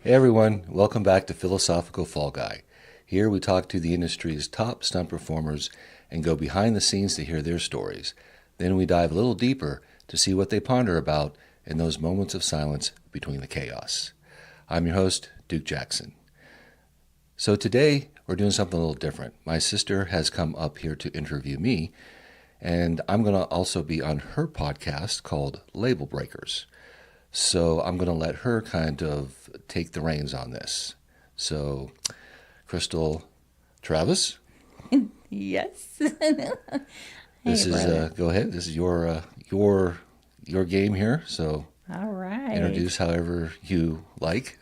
Hey everyone, welcome back to Philosophical Fall Guy. Here we talk to the industry's top stunt performers and go behind the scenes to hear their stories. Then we dive a little deeper to see what they ponder about in those moments of silence between the chaos. I'm your host, Duke Jackson. So today we're doing something a little different. My sister has come up here to interview me, and I'm going to also be on her podcast called Label Breakers. So I'm going to let her kind of take the reins on this. So, Krystal Travis, Yes. this Hey, is brother. go ahead. This is your game here. So All right. introduce however you like.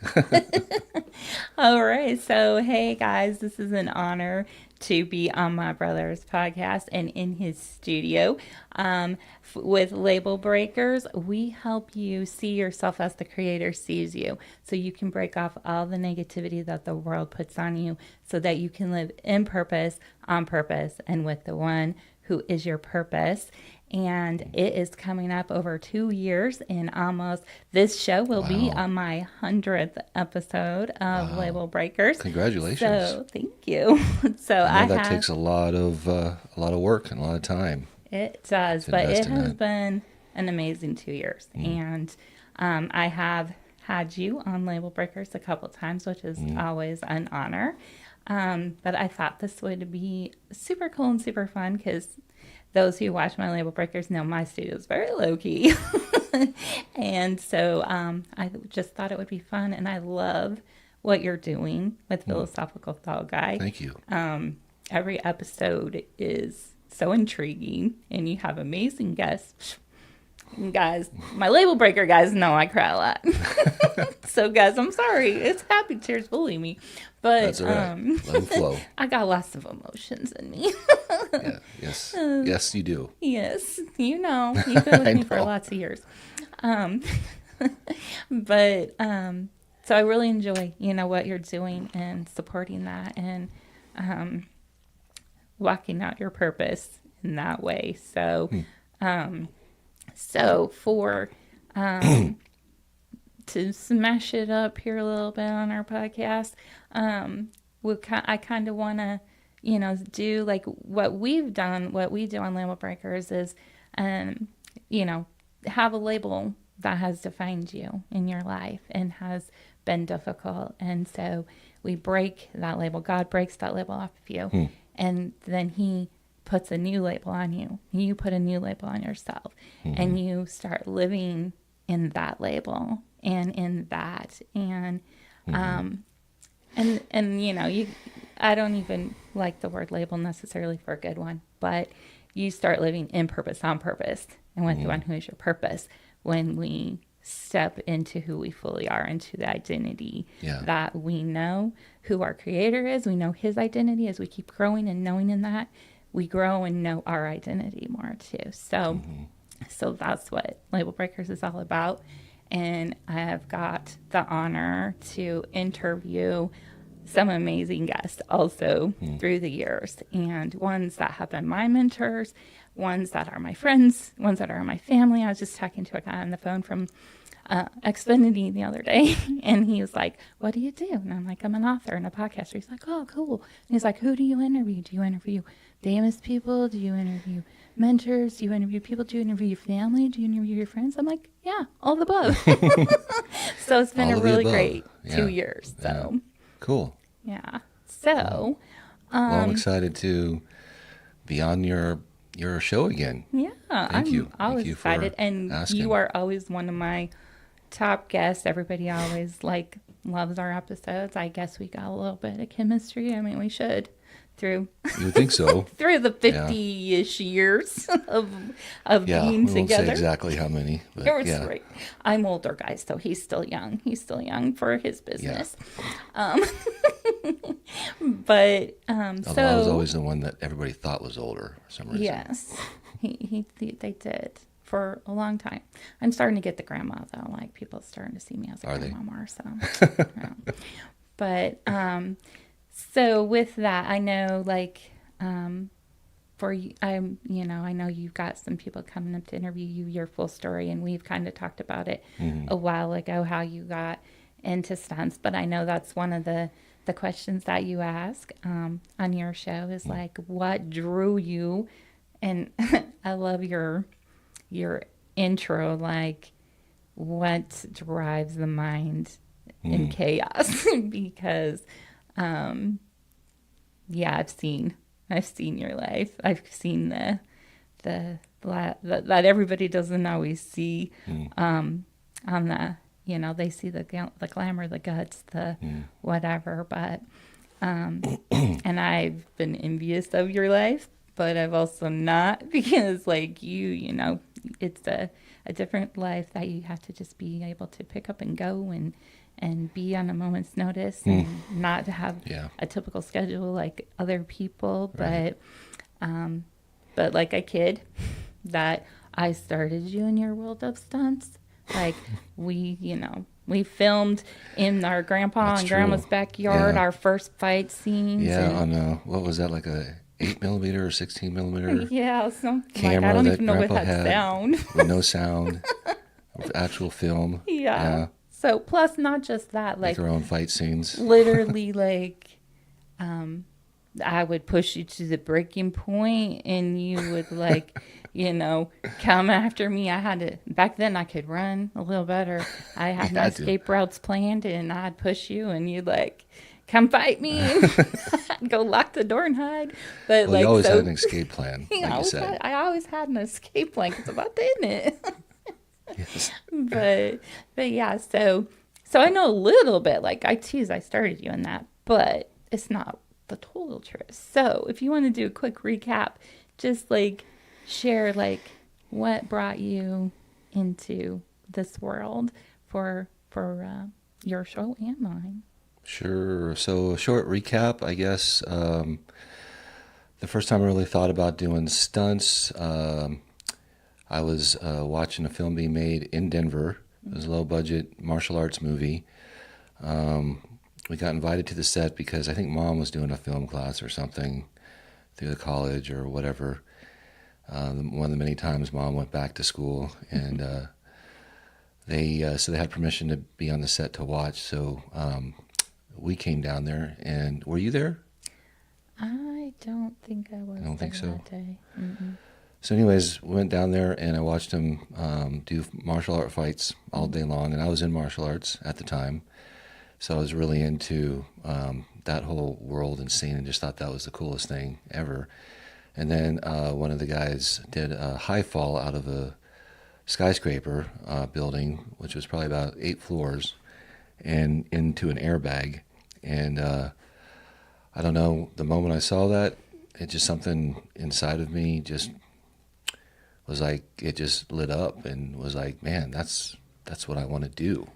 All right. So, hey, guys, this is an honor to be on my brother's podcast and in his studio. With Label Breakers, we help you see yourself as the creator sees you so you can break off all the negativity that the world puts on you so that you can live in purpose, on purpose, and with the one who is your purpose. And it is coming up over 2 years in almost. This show will be Wow. on my 100th episode of Wow. Label Breakers. Congratulations. So thank you. So I know I that have, takes a lot of work and a lot of time it does, to but invest it in has that. been an amazing 2 years. And I have had you on Label Breakers a couple times, which is always an honor. But I thought this would be super cool and super fun because those who watch my Label Breakers know my studio is very low key. And so I just thought it would be fun. And I love what you're doing with Philosophical Thought Guy. Thank you. Every episode is so intriguing, and you have amazing guests. Guys, my label breaker guys know I cry a lot. So, guys, I'm sorry. It's happy tears, believe me. But That's all right. Let them flow. I got lots of emotions in me. Yeah. Yes. Yes, you do. Yes, you know, you've been with I me for know. lots of years. Um, but so I really enjoy, what you're doing and supporting that and walking out your purpose in that way. So for to smash it up here a little bit on our podcast, I kind of want to, do like what we've done. What we do on Label Breakers is, you know, have a label that has defined you in your life and has been difficult, and so we break that label. God breaks that label off of you, and then He puts a new label on you. You put a new label on yourself, and you start living in that label and in that and you I don't even like the word label necessarily for a good one, but you start living in purpose, on purpose, and with the one who is your purpose when we step into who we fully are, into the identity Yeah. that we know who our creator is. We know his identity. As we keep growing and knowing in that, we grow and know our identity more too. So that's what Label Breakers is all about. And I have got the honor to interview some amazing guests also through the years, and ones that have been my mentors, ones that are my friends, ones that are my family. I was just talking to a guy on the phone from Xfinity the other day, and he was like, "What do you do?" And I'm like, "I'm an author and a podcaster." He's like, "Oh, cool." And he's like, "Who do you interview? Do you interview famous people? Do you interview mentors? Do you interview people? Do you interview your family? Do you interview your friends?" I'm like, "Yeah, all the above." So it's been All a of the really above. great Yeah. 2 years. Yeah. So Cool. yeah. Well, So well, I'm excited to be on your show again. yeah, Thank I'm you. Thank always you excited, for and you asking. are always one of my top guests. Everybody always loves our episodes. I guess we got a little bit of chemistry. I mean, we should through You would think so. through the Yeah. 50-ish years of Yeah. being We won't say together. exactly how many, but Yours yeah. right. I'm older, guys, so he's still young. He's still young for his Yeah. business. Um, but Although I was so always the one that everybody thought was older for some reason. yes, they did for a long time. I'm starting to get the grandma though. Like people are starting to see me as a Are they? grandma more. So, yeah. But so with that, I know for you, I know you've got some people coming up to interview you, your full story, and we've kind of talked about it a while ago, how you got into stunts. But I know that's one of the questions that you ask on your show is like, what drew you? And I love your intro, like, what drives the mind in chaos? Because, yeah, I've seen your life. I've seen that everybody doesn't always see on the, they see the glamour, the guts, the whatever, but and I've been envious of your life, but I've also not, because like it's a different life that you have to just be able to pick up and go and be on a moment's notice and not have a typical schedule like other people. Right. But like a kid that I started you in your world of stunts. Like we filmed in our grandpa That's and true. grandma's backyard, Yeah. our first fight scenes. Yeah, and, on what was that, like a 8mm or 16mm yeah, some camera I don't that even know what Grandpa had had sound. with no sound, with actual film. Yeah. So plus not just that, Make like our own fight scenes. literally like I would push you to the breaking point and you would like, come after me. Back then I could run a little better. I had my escape routes planned and I'd push you and you'd like, come fight me and go lock the door and hide. But Well, you always had an escape plan, like you said. I always had an escape plan. It's about the it. Yes. But yeah, so I know a little bit, like I started you in that, but it's not the total truth. So if you want to do a quick recap, just like share like what brought you into this world for your show and mine. Sure. So a short recap, I guess. The first time I really thought about doing stunts, I was watching a film being made in Denver. It was a low-budget martial arts movie. We got invited to the set because I think Mom was doing a film class or something through the college or whatever. One of the many times Mom went back to school, and they had permission to be on the set to watch. So we came down there, and were you there? I don't think I was. I don't think so. That day. Mm-mm. So anyways, we went down there and I watched him do martial art fights all day long. And I was in martial arts at the time. So I was really into that whole world and scene and just thought that was the coolest thing ever. And then one of the guys did a high fall out of a skyscraper building, which was probably about 8 floors, and into an airbag. And I don't know, the moment I saw that, it just something inside of me just was like, it just lit up and was like, man, that's what I want to do,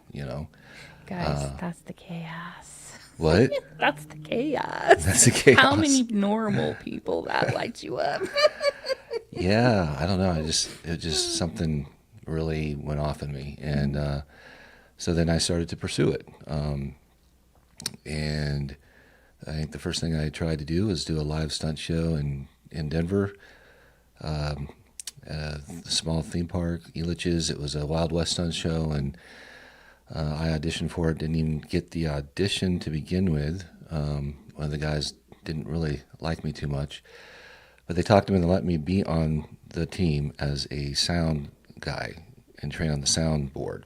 Guys, that's the chaos. What? That's the chaos. That's the chaos. How many normal people that light you up? Yeah, I don't know. It just something really went off in me, and so then I started to pursue it. And I think the first thing I tried to do was do a live stunt show in Denver. A small theme park, Elitch's. It was a Wild West stunt show, and I auditioned for it. Didn't even get the audition to begin with. One of the guys didn't really like me too much, but they talked to me and let me be on the team as a sound guy and train on the soundboard.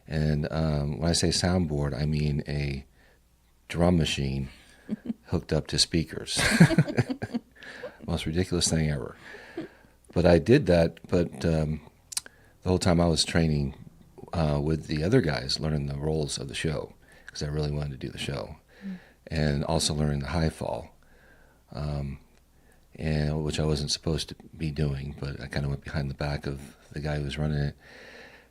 And when I say soundboard, I mean a drum machine hooked up to speakers. Most ridiculous thing ever. But I did that, but the whole time I was training with the other guys, learning the roles of the show, because I really wanted to do the show, and also learning the high fall, and which I wasn't supposed to be doing, but I kind of went behind the back of the guy who was running it.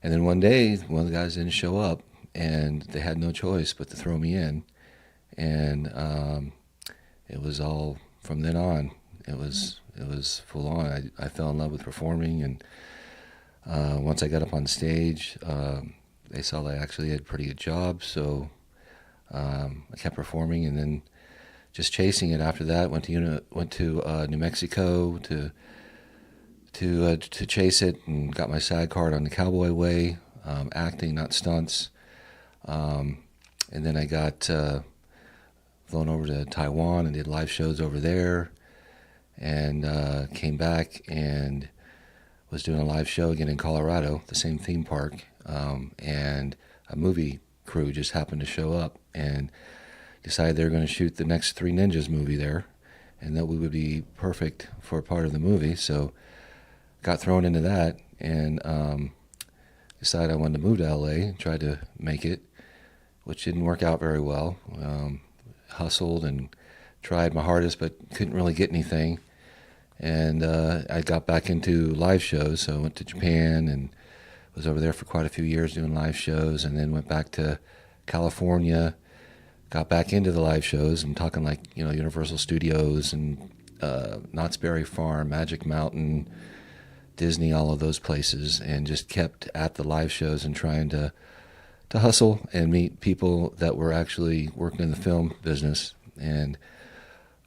And then one day, one of the guys didn't show up, and they had no choice but to throw me in, and it was all from then on. It was full on. I fell in love with performing, and once I got up on stage, they saw that I actually had a pretty good job, so I kept performing, and then just chasing it after that. Went to New Mexico to chase it, and got my SAG card on the Cowboy Way, acting, not stunts. And then I got flown over to Taiwan and did live shows over there, and came back and was doing a live show again in Colorado, the same theme park, and a movie crew just happened to show up and decided they were going to shoot the next Three Ninjas movie there, and that we would be perfect for a part of the movie. So got thrown into that, and decided I wanted to move to LA and tried to make it, which didn't work out very well. Hustled and tried my hardest, but couldn't really get anything. And I got back into live shows, so I went to Japan and was over there for quite a few years doing live shows, and then went back to California, got back into the live shows. I'm talking like, Universal Studios and Knott's Berry Farm, Magic Mountain, Disney, all of those places, and just kept at the live shows and trying to hustle and meet people that were actually working in the film business, and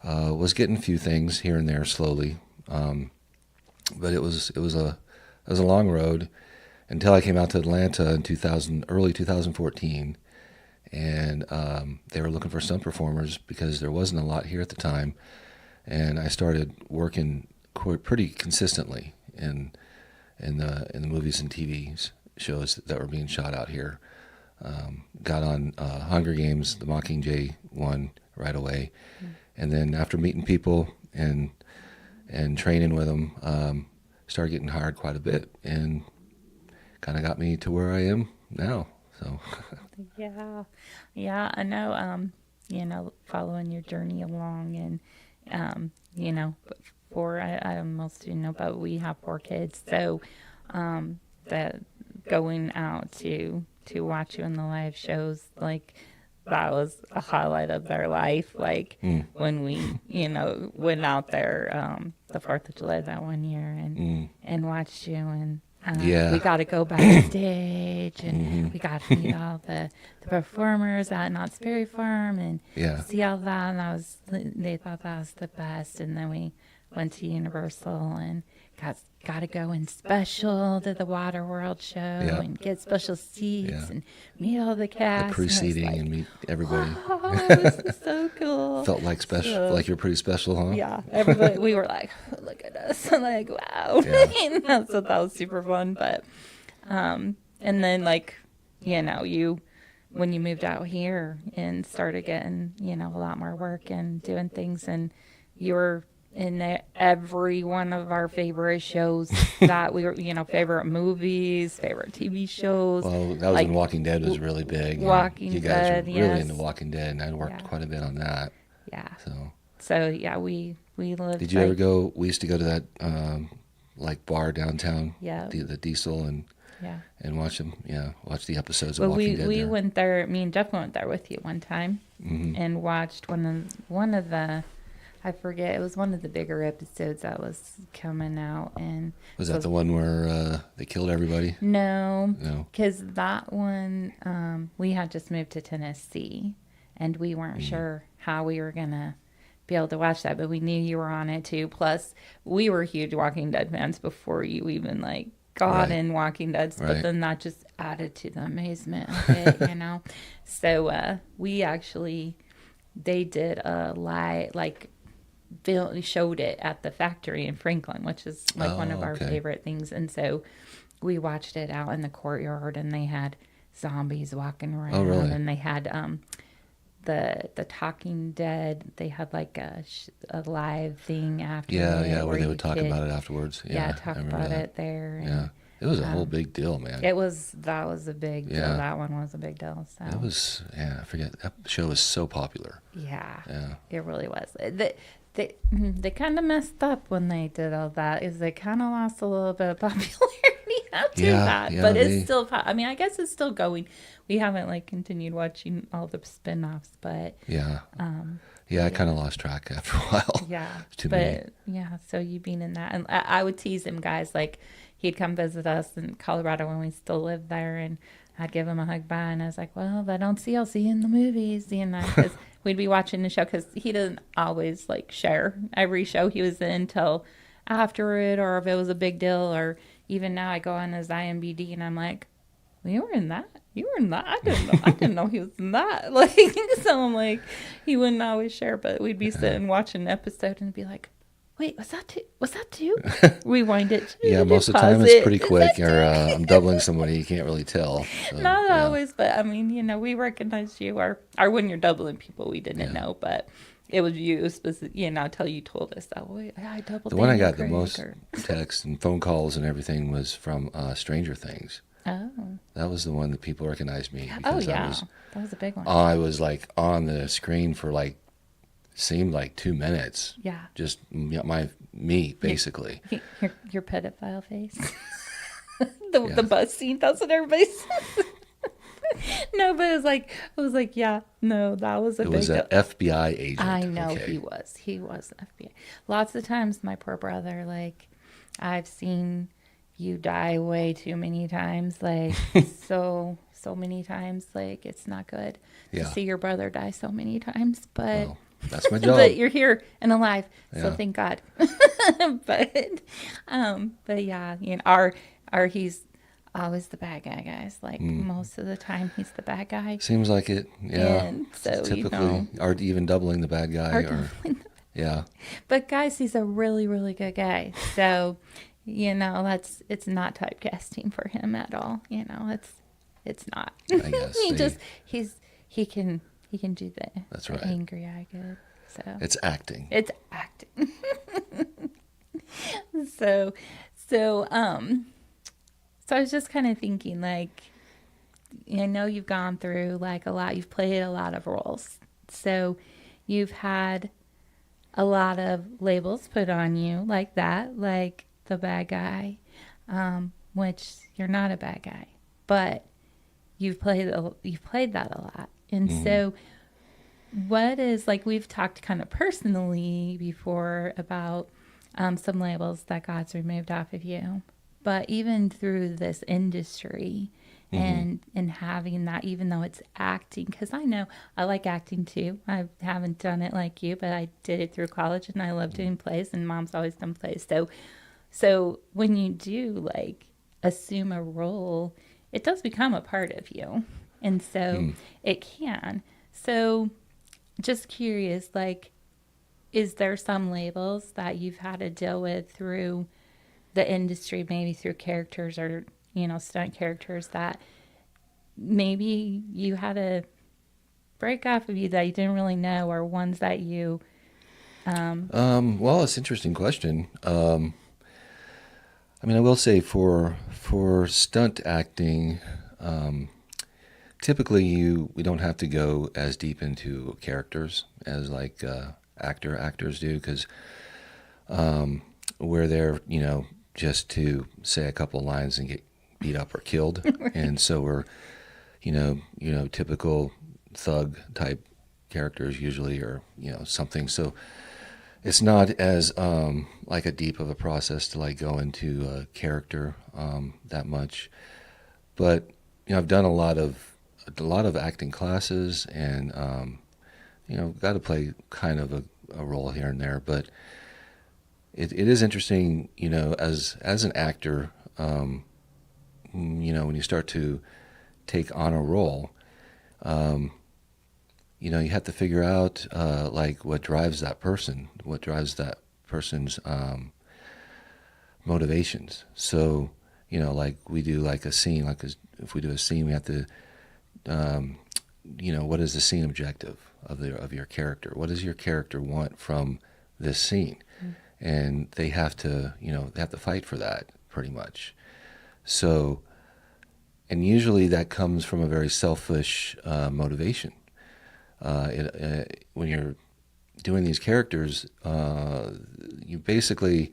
was getting a few things here and there slowly, but it was a long road until I came out to Atlanta in early 2014, and they were looking for stunt performers because there wasn't a lot here at the time, and I started working pretty consistently in the movies and TV shows that were being shot out here. Got on Hunger Games, the Mockingjay one, right away, and then after meeting people and training with them, started getting hired quite a bit, and kind of got me to where I am now. So yeah, I know. Following your journey along, and I almost but we have 4 kids, so that going out to watch you in the live shows, like, that was a highlight of their life. Like when we, went out there the 4th of July that one year and watched you, and we got to go backstage, and we got to meet all the performers at Knott's Berry Farm and see all that. And they thought that was the best. And then we went to Universal and got to go in special to the Water World show and get special seats and meet all the cast. The pre-seating and meet everybody. Oh, this is so cool. Felt like special, like you're pretty special, huh? Yeah, everybody. We were like, oh, look at us, like, wow. So that was super fun. But, and then, like, when you moved out here and started getting, a lot more work and doing things, and you were in every one of our favorite shows that we were, favorite movies, favorite TV shows. Well, that was when Walking Dead was really big. Walking Dead, you guys were really into Walking Dead, and I worked quite a bit on that. Yeah. So yeah, we lived. Did you ever go? We used to go to that bar downtown. Yeah. The Diesel and watch them. Yeah, watch the episodes of Well, Walking Dead. we went there. Me and Jeff went there with you one time and watched one of the. I forget. It was one of the bigger episodes that was coming out, and was that the one where they killed everybody? No, because that one we had just moved to Tennessee, and we weren't sure how we were gonna be able to watch that, but we knew you were on it too. Plus, we were huge Walking Dead fans before you even got in Walking Dead, but then that just added to the amazement of it, So we actually, they did a showed it at the factory in Franklin, which is one of our favorite things. And so we watched it out in the courtyard, and they had zombies walking around. Oh, really? And they had the Talking Dead. They had a live thing after. Yeah, where they would talk about it afterwards. Yeah, talk about it there. Yeah. It was a whole big deal, man. That was a big deal. That one was a big deal. So it was, I forget. That show was so popular. Yeah. It really was. They kind of messed up when they did all that. Is they kind of lost a little bit of popularity after that. But it's still. I mean, I guess it's still going. We haven't continued watching all the spin-offs, but I kind of lost track after a while. Yeah, too many. So you being in that, and I would tease him, guys. He'd come visit us in Colorado when we still lived there, and I'd give him a hug bye, and I was like, well, if I don't see you, I'll see you in the movies, because we'd be watching the show, because he doesn't always share every show he was in till after it, or if it was a big deal, or even now I go on his IMDb and I'm like, we were in that. you were not. I didn't know he was not. Like, so I'm like, he wouldn't always share, but we'd be sitting watching an episode and be like, wait, was that two? Was that two? Rewind it. Yeah, most of the time Pause it's it. pretty Is quick, that or two? I'm doubling somebody, you can't really tell. So, Not yeah, always, but I mean, we recognized you, or when you're doubling people we didn't yeah. know, but it was you specific, until you told us that. Wait, I doubled The one I Daniel got the Craig, most or texts and phone calls and everything was from Stranger Things. oh, That was the one that people recognized me oh because yeah, that was a big one. I was like on the screen for like seemed like 2 minutes. Yeah, Just me basically. your pedophile face. The bus scene. That's what everybody says. No, but it was like, yeah, no, that was a It big was an deal. FBI agent. I know Okay. he was an FBI. Lots of times, my poor brother, like, I've seen you die way too many times, like, so many times, like, it's not good to Yeah. see your brother die so many times, but Well, that's my job. but you're here and alive, so Yeah. thank God. But yeah, our he's always the bad guy, guys. Like, most of the time, he's the bad guy. Seems like it. Yeah. And so, Typically, or even doubling the bad guy. Yeah. But guys, he's a really, really good guy. So, it's not typecasting for him at all. It's not. I guess. He can do That's the right. angry eye good. So It's acting. it's acting. so so so I was just kind of thinking, like, I know you've gone through like a lot. You've played a lot of roles. So you've had a lot of labels put on you like that, like the bad guy, which you're not a bad guy, but you've played that a lot. And so what is, like, we've talked kind of personally before about some labels that God's removed off of you, but even through this industry and having that, even though it's acting, because I know I like acting too. I haven't done it like you, but I did it through college, and I love doing plays, and Mom's always done plays. So when you do, like, assume a role, it does become a part of you, and so it can. So just curious, like, is there some labels that you've had to deal with through the industry, maybe through characters or, stunt characters, that maybe you had to break off of you that you didn't really know, or ones that you... Well, it's an interesting question. I mean, I will say for stunt acting, typically we don't have to go as deep into characters as like actors do, because we're there, just to say a couple lines and get beat up or killed. And so we're, typical thug type characters usually, or, something. So it's not as like a deep of a process to like go into a character that much. But, I've done a lot of acting classes, and, got to play kind of a role here and there. But it is interesting, as an actor, when you start to take on a role, you have to figure out like what drives that person's motivations. So, like we do like a scene, if we do a scene, we have to, what is the scene objective of your character? What does your character want from this scene? And they have to, fight for that pretty much. So, and usually that comes from a very selfish motivation. When you're doing these characters, you basically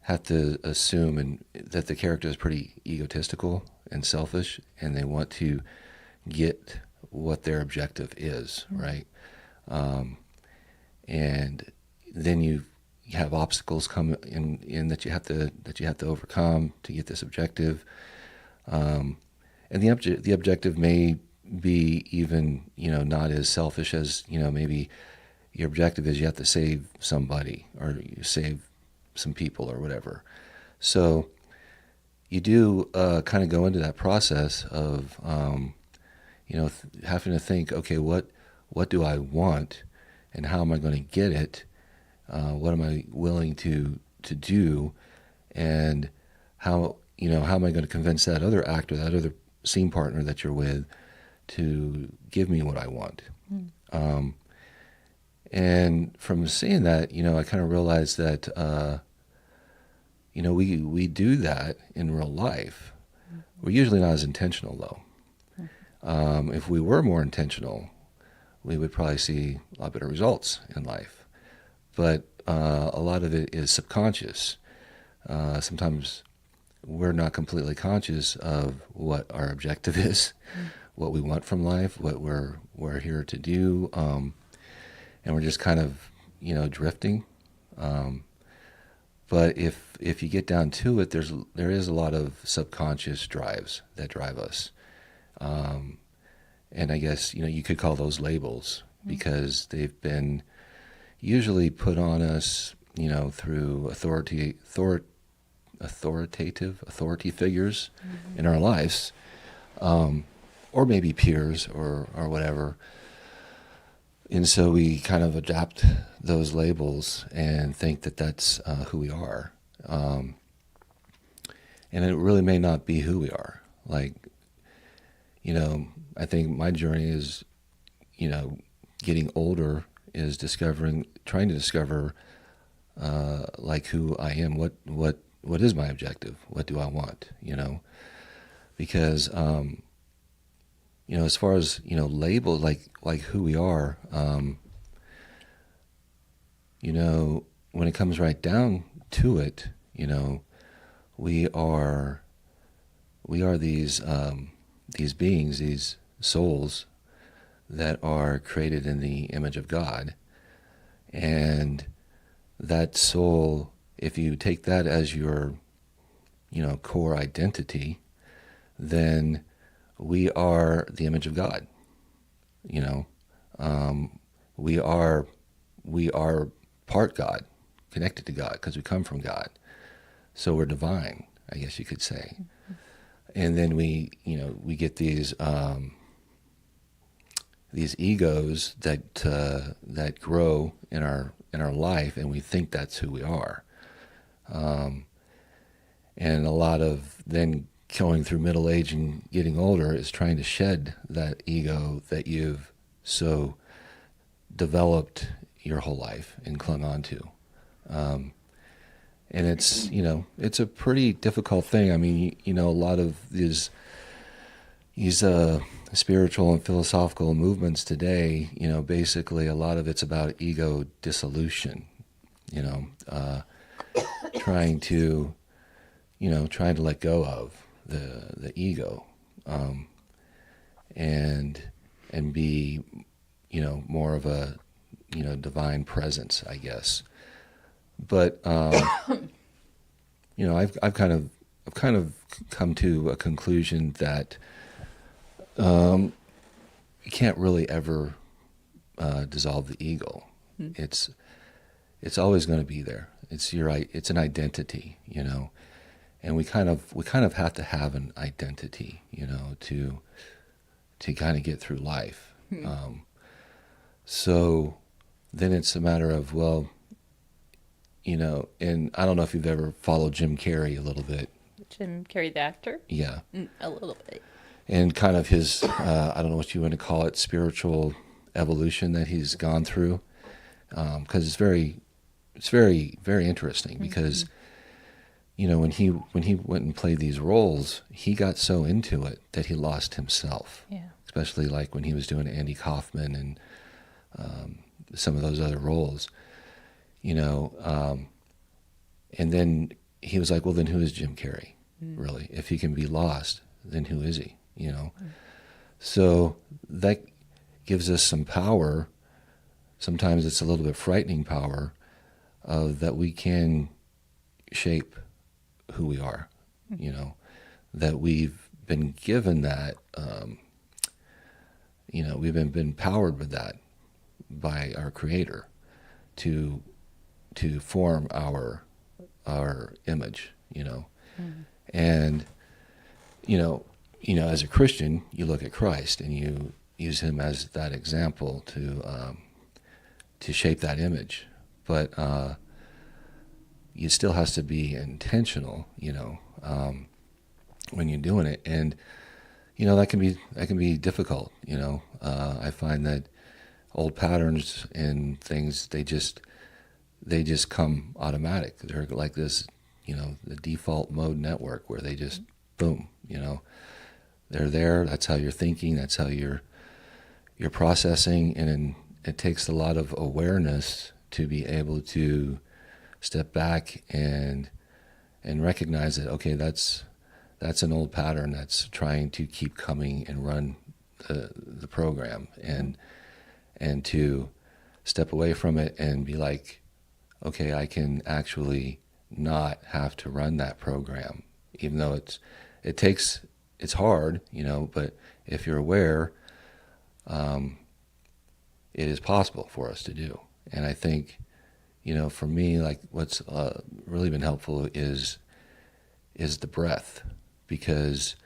have to assume that the character is pretty egotistical and selfish, and they want to get what their objective is, right? And then you have obstacles come in that you have to overcome to get this objective, and the objective may be even not as selfish as maybe your objective is you have to save somebody or you save some people or whatever. So you do kind of go into that process of having to think, okay, what do I want, and how am I going to get it? What am I willing to do, and how am I going to convince that other actor, that other scene partner that you're with, to give me what I want? And from seeing that, I kind of realized that we do that in real life. We're usually not as intentional, though. If we were more intentional, we would probably see a lot better results in life. But a lot of it is subconscious. Sometimes we're not completely conscious of what our objective is, what we want from life, what we're here to do, and we're just kind of drifting. But if you get down to it, there is a lot of subconscious drives that drive us. And I guess, you could call those labels, because they've been usually put on us, through authority figures in our lives, or maybe peers or whatever. And so we kind of adapt those labels and think that that's who we are. And it really may not be who we are. Like, I think my journey is, getting older, is trying to discover, like, who I am. What is my objective? What do I want? Because, as far as, label, like who we are, when it comes right down to it, we are these beings, these souls that are created in the image of God. And that soul, if you take that as your, core identity, then we are the image of God. We are part God, connected to God, because we come from God. So we're divine, I guess you could say. And then we get these egos that grow in our life, and we think that's who we are. And a lot of then going through middle age and getting older is trying to shed that ego that you've so developed your whole life and clung on to. And it's, it's a pretty difficult thing. I mean, a lot of these spiritual and philosophical movements today, basically a lot of it's about ego dissolution, trying to let go of the ego, and be, more of a, divine presence, I guess. But, I've kind of come to a conclusion that, you can't really ever, dissolve the ego. It's always going to be there. It's an identity, and we kind of have to have an identity, to kind of get through life. So then it's a matter of, well, and I don't know if you've ever followed Jim Carrey a little bit. Jim Carrey, the actor? Yeah. A little bit. And kind of his, I don't know what you want to call it, spiritual evolution that he's gone through. Because it's very, very interesting, because, when he went and played these roles, he got so into it that he lost himself. Yeah. Especially like when he was doing Andy Kaufman and some of those other roles, and then he was like, well, then who is Jim Carrey, really? If he can be lost, then who is he, So that gives us some power. Sometimes it's a little bit frightening power, that we can shape who we are, that we've been given that, we've been powered with that by our Creator to form our image, And, you know, as a Christian, you look at Christ and you use him as that example to shape that image. But it still has to be intentional, when you're doing it. And, that can be difficult, I find that old patterns and things, they just come automatic. They're like this, the default mode network where they just, boom, they're there. That's how you're thinking. That's how you're processing. And it takes a lot of awareness to be able to step back and recognize that, okay, that's an old pattern that's trying to keep coming and run the program, and to step away from it and be like, okay, I can actually not have to run that program, even though it's hard, but if you're aware, it is possible for us to do. And I think, for me, like what's really been helpful is the breath, because,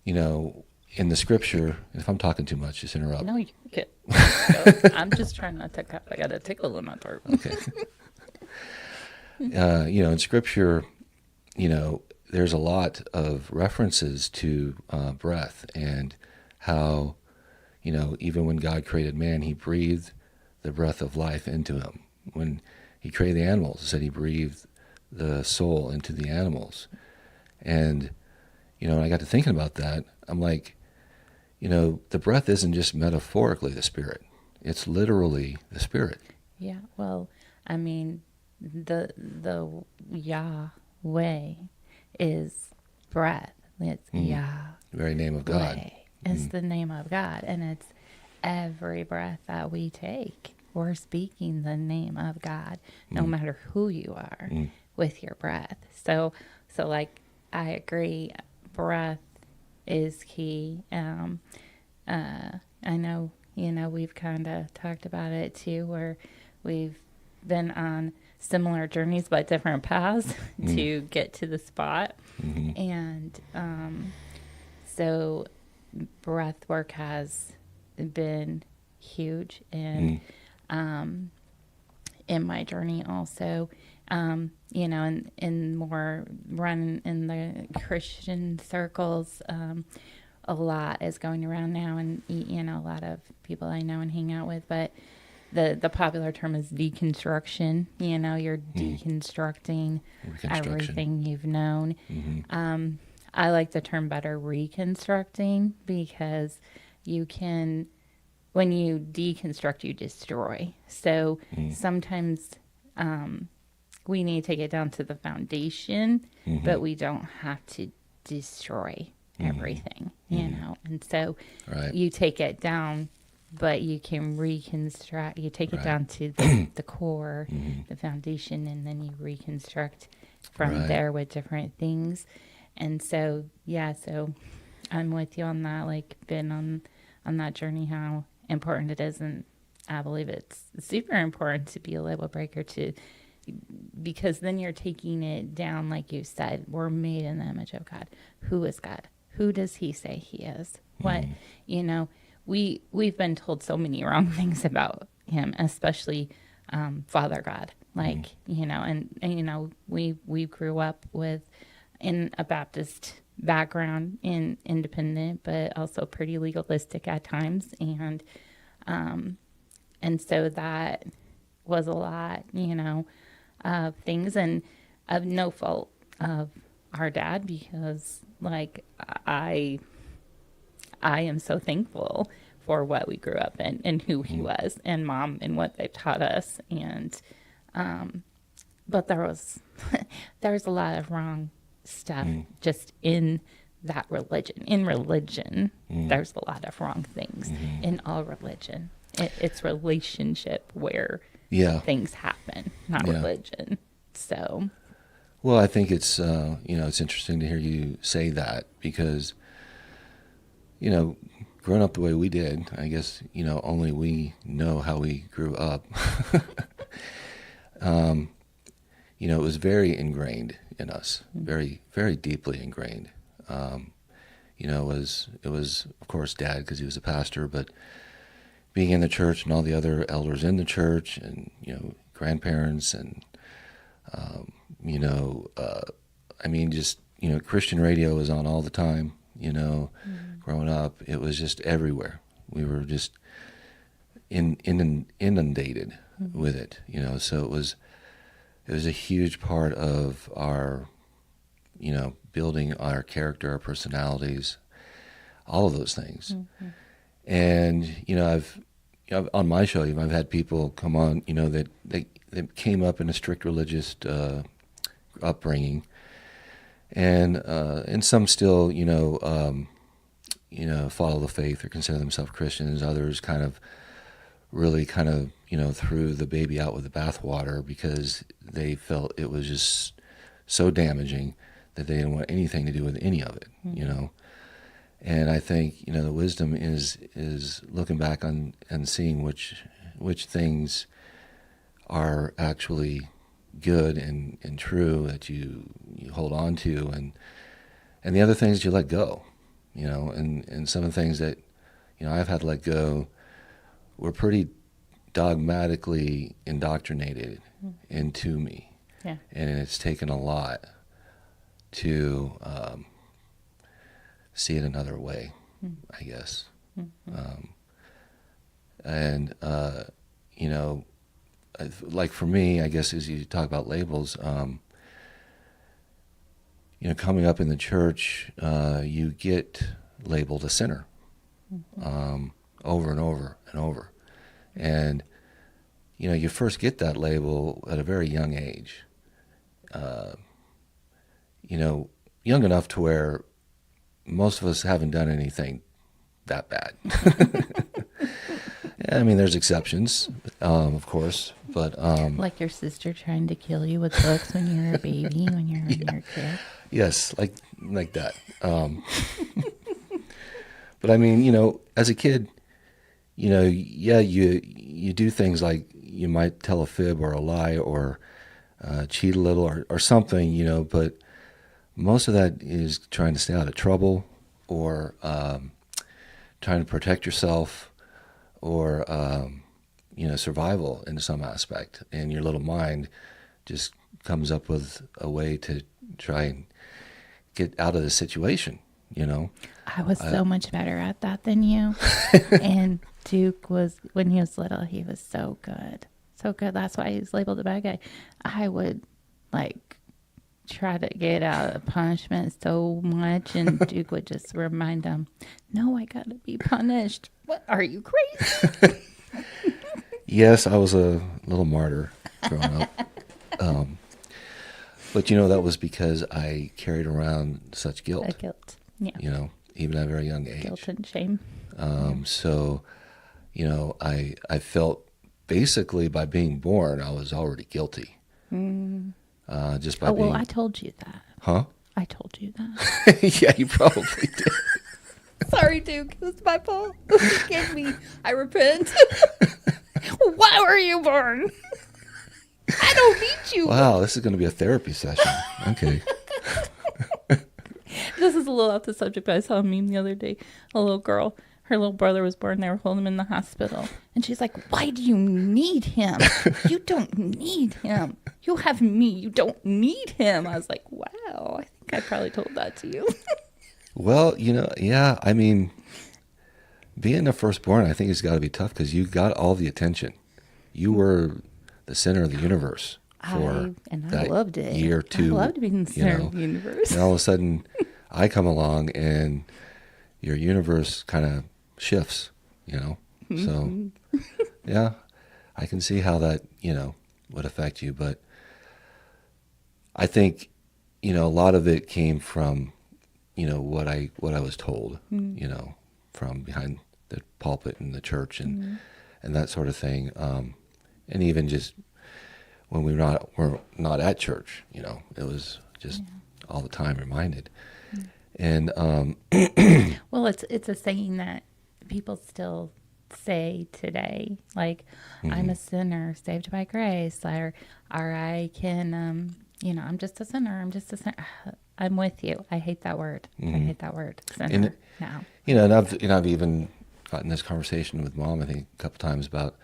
in the scripture, if I'm talking too much, just interrupt. No, you can. I'm just trying not to cough. I got a tickle in my throat. Okay. In scripture, there's a lot of references to breath, and how, even when God created man, he breathed the breath of life into him. When he created the animals, he said he breathed the soul into the animals. And, I got to thinking about that. I'm like, the breath isn't just metaphorically the spirit. It's literally the spirit. Yeah, well, I mean, the Yahweh is breath. It's Yah. The very name of God. It's the name of God, and it's every breath that we take. We're speaking the name of God, no matter who you are with your breath. So like, I agree, breath is key. I know, we've kind of talked about it too, where we've been on similar journeys but different paths to get to the spot. And so breath work has been huge in my journey also. In more run in the Christian circles, a lot is going around now, and a lot of people I know and hang out with, but the popular term is deconstruction. You're deconstructing everything you've known. I like the term better, reconstructing, because you can, when you deconstruct, you destroy. So sometimes we need to take it down to the foundation, but we don't have to destroy everything, and so you take it down, but you can reconstruct. You take it down to the core, the foundation, and then you reconstruct from there with different things. And so, so I'm with you on that, like, been on that journey, how important it is. And I believe it's super important to be a label breaker, because then you're taking it down. Like you said, we're made in the image of God. Who is God? Who does he say he is? What, we've been told so many wrong things about him, especially Father God. Like, and we grew up in a Baptist background, in independent, but also pretty legalistic at times. And so that was a lot, of things, and of no fault of our dad, because like I am so thankful for what we grew up in and who he was, and mom and what they've taught us. And but there was a lot of wrong stuff just in that religion. In religion, there's a lot of wrong things in all religion. It's relationship where things happen, not religion. So, well, I think it's it's interesting to hear you say that, because growing up the way we did, I guess only we know how we grew up. It was very ingrained in us, very, very deeply ingrained. It was of course Dad because he was a pastor, but being in the church and all the other elders in the church, and grandparents, and just Christian radio was on all the time. Growing up, it was just everywhere. We were just inundated with it. So it was a huge part of our building our character, our personalities, all of those things. And I've on my show, I've had people come on, that they came up in a strict religious upbringing, and some still follow the faith or consider themselves Christians. Others really threw the baby out with the bathwater because they felt it was just so damaging that they didn't want anything to do with any of it. And I think the wisdom is looking back on and seeing which things are actually good and true that you hold on to, and the other things you let go. And some of the things that I've had to let go were pretty dogmatically indoctrinated into me. Yeah. And it's taken a lot to see it another way, I guess. Like for me, I guess, as you talk about labels, coming up in the church, you get labeled a sinner over and over and over. And, you first get that label at a very young age. Young enough to where most of us haven't done anything that bad. I mean, there's exceptions, of course, but... like your sister trying to kill you with books when you were a baby, when you were your kid. Yes, like that. But I mean, as a kid, you do things like you might tell a fib or a lie or cheat a little or something, but most of that is trying to stay out of trouble or trying to protect yourself or, survival in some aspect. And your little mind just comes up with a way to try and get out of the situation, I was so much better at that than you. And Duke was, when he was little, he was so good. So good. That's why he's labeled a bad guy. I would try to get out of punishment so much, and Duke would just remind him, no, I gotta be punished. What, are you crazy? Yes, I was a little martyr growing up. But that was because I carried around such guilt. That guilt. Yeah. Even at a very young age. Guilt and shame. So, I felt basically by being born, I was already guilty. Just by being... well, I told you that. Huh? I told you that. Yeah, you probably did. Sorry, Duke. It was my fault. Forgive me. I repent. Why were you born? I don't need you. Wow, this is going to be a therapy session. Okay. This is a little off the subject, but I saw a meme the other day. A little girl, her little brother was born. They were holding him in the hospital. And she's like, why do you need him? You don't need him. You have me. You don't need him. I was like, wow, I think I probably told that to you. Well, yeah, I mean, being the firstborn, I think it's got to be tough because you got all the attention. You were the center of the universe for I loved it. Year or two. I loved being the center of the universe. And all of a sudden, I come along and your universe kind of shifts, So, yeah, I can see how that, would affect you. But I think, a lot of it came from, what I was told, from behind the pulpit in the church and that sort of thing. And even just when we're not at church, it was just all the time reminded. And well, it's a saying that people still say today, like I'm a sinner saved by grace, or I can I'm just a sinner. I'm just a sinner. I'm with you. I hate that word. I hate that word, sinner. And now. and I've even gotten this conversation with Mom, I think, a couple times about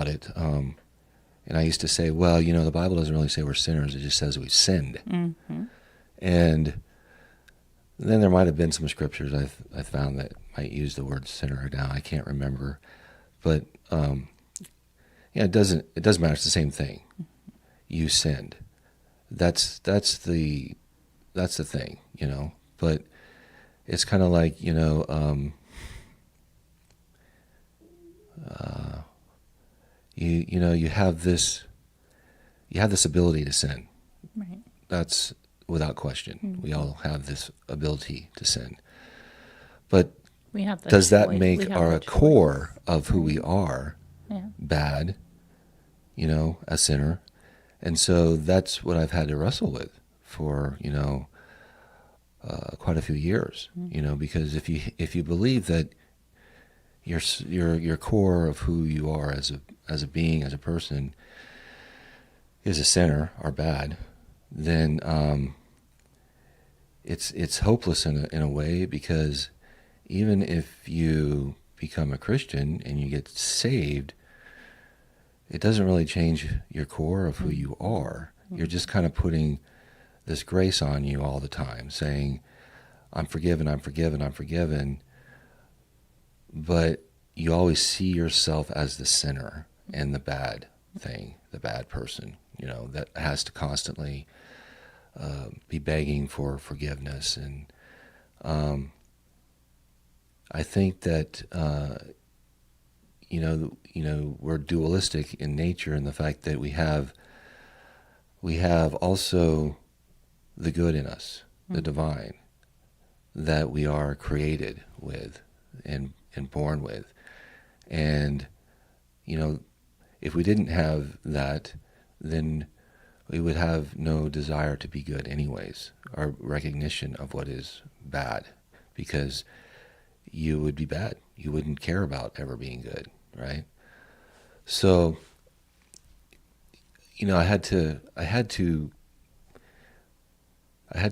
it. And I used to say, well, the Bible doesn't really say we're sinners; it just says we sinned. Mm-hmm. And then there might have been some scriptures I found that might use the word sinner. Now I can't remember, but it doesn't matter. It's the same thing. You sinned. That's the thing, But it's kind of like you have this ability to sin. Right. That's without question. Mm-hmm. We all have this ability to sin. But we have the does that choice. make our core of who we are bad, a sinner? And so that's what I've had to wrestle with for, quite a few years, because if you believe that your core of who you are as a being, as a person, is a sinner or bad, then it's hopeless in a way, because even if you become a Christian and you get saved, it doesn't really change your core of who you are. You're just kind of putting this grace on you all the time, saying, I'm forgiven, I'm forgiven, I'm forgiven. But you always see yourself as the sinner and the bad thing, the bad person, that has to constantly be begging for forgiveness. And I think that we're dualistic in nature, in the fact that we have also the good in us, the divine, that we are created with and born with. And if we didn't have that, then we would have no desire to be good anyways, or recognition of what is bad, because you would be bad. You wouldn't care about ever being good, right? So, I had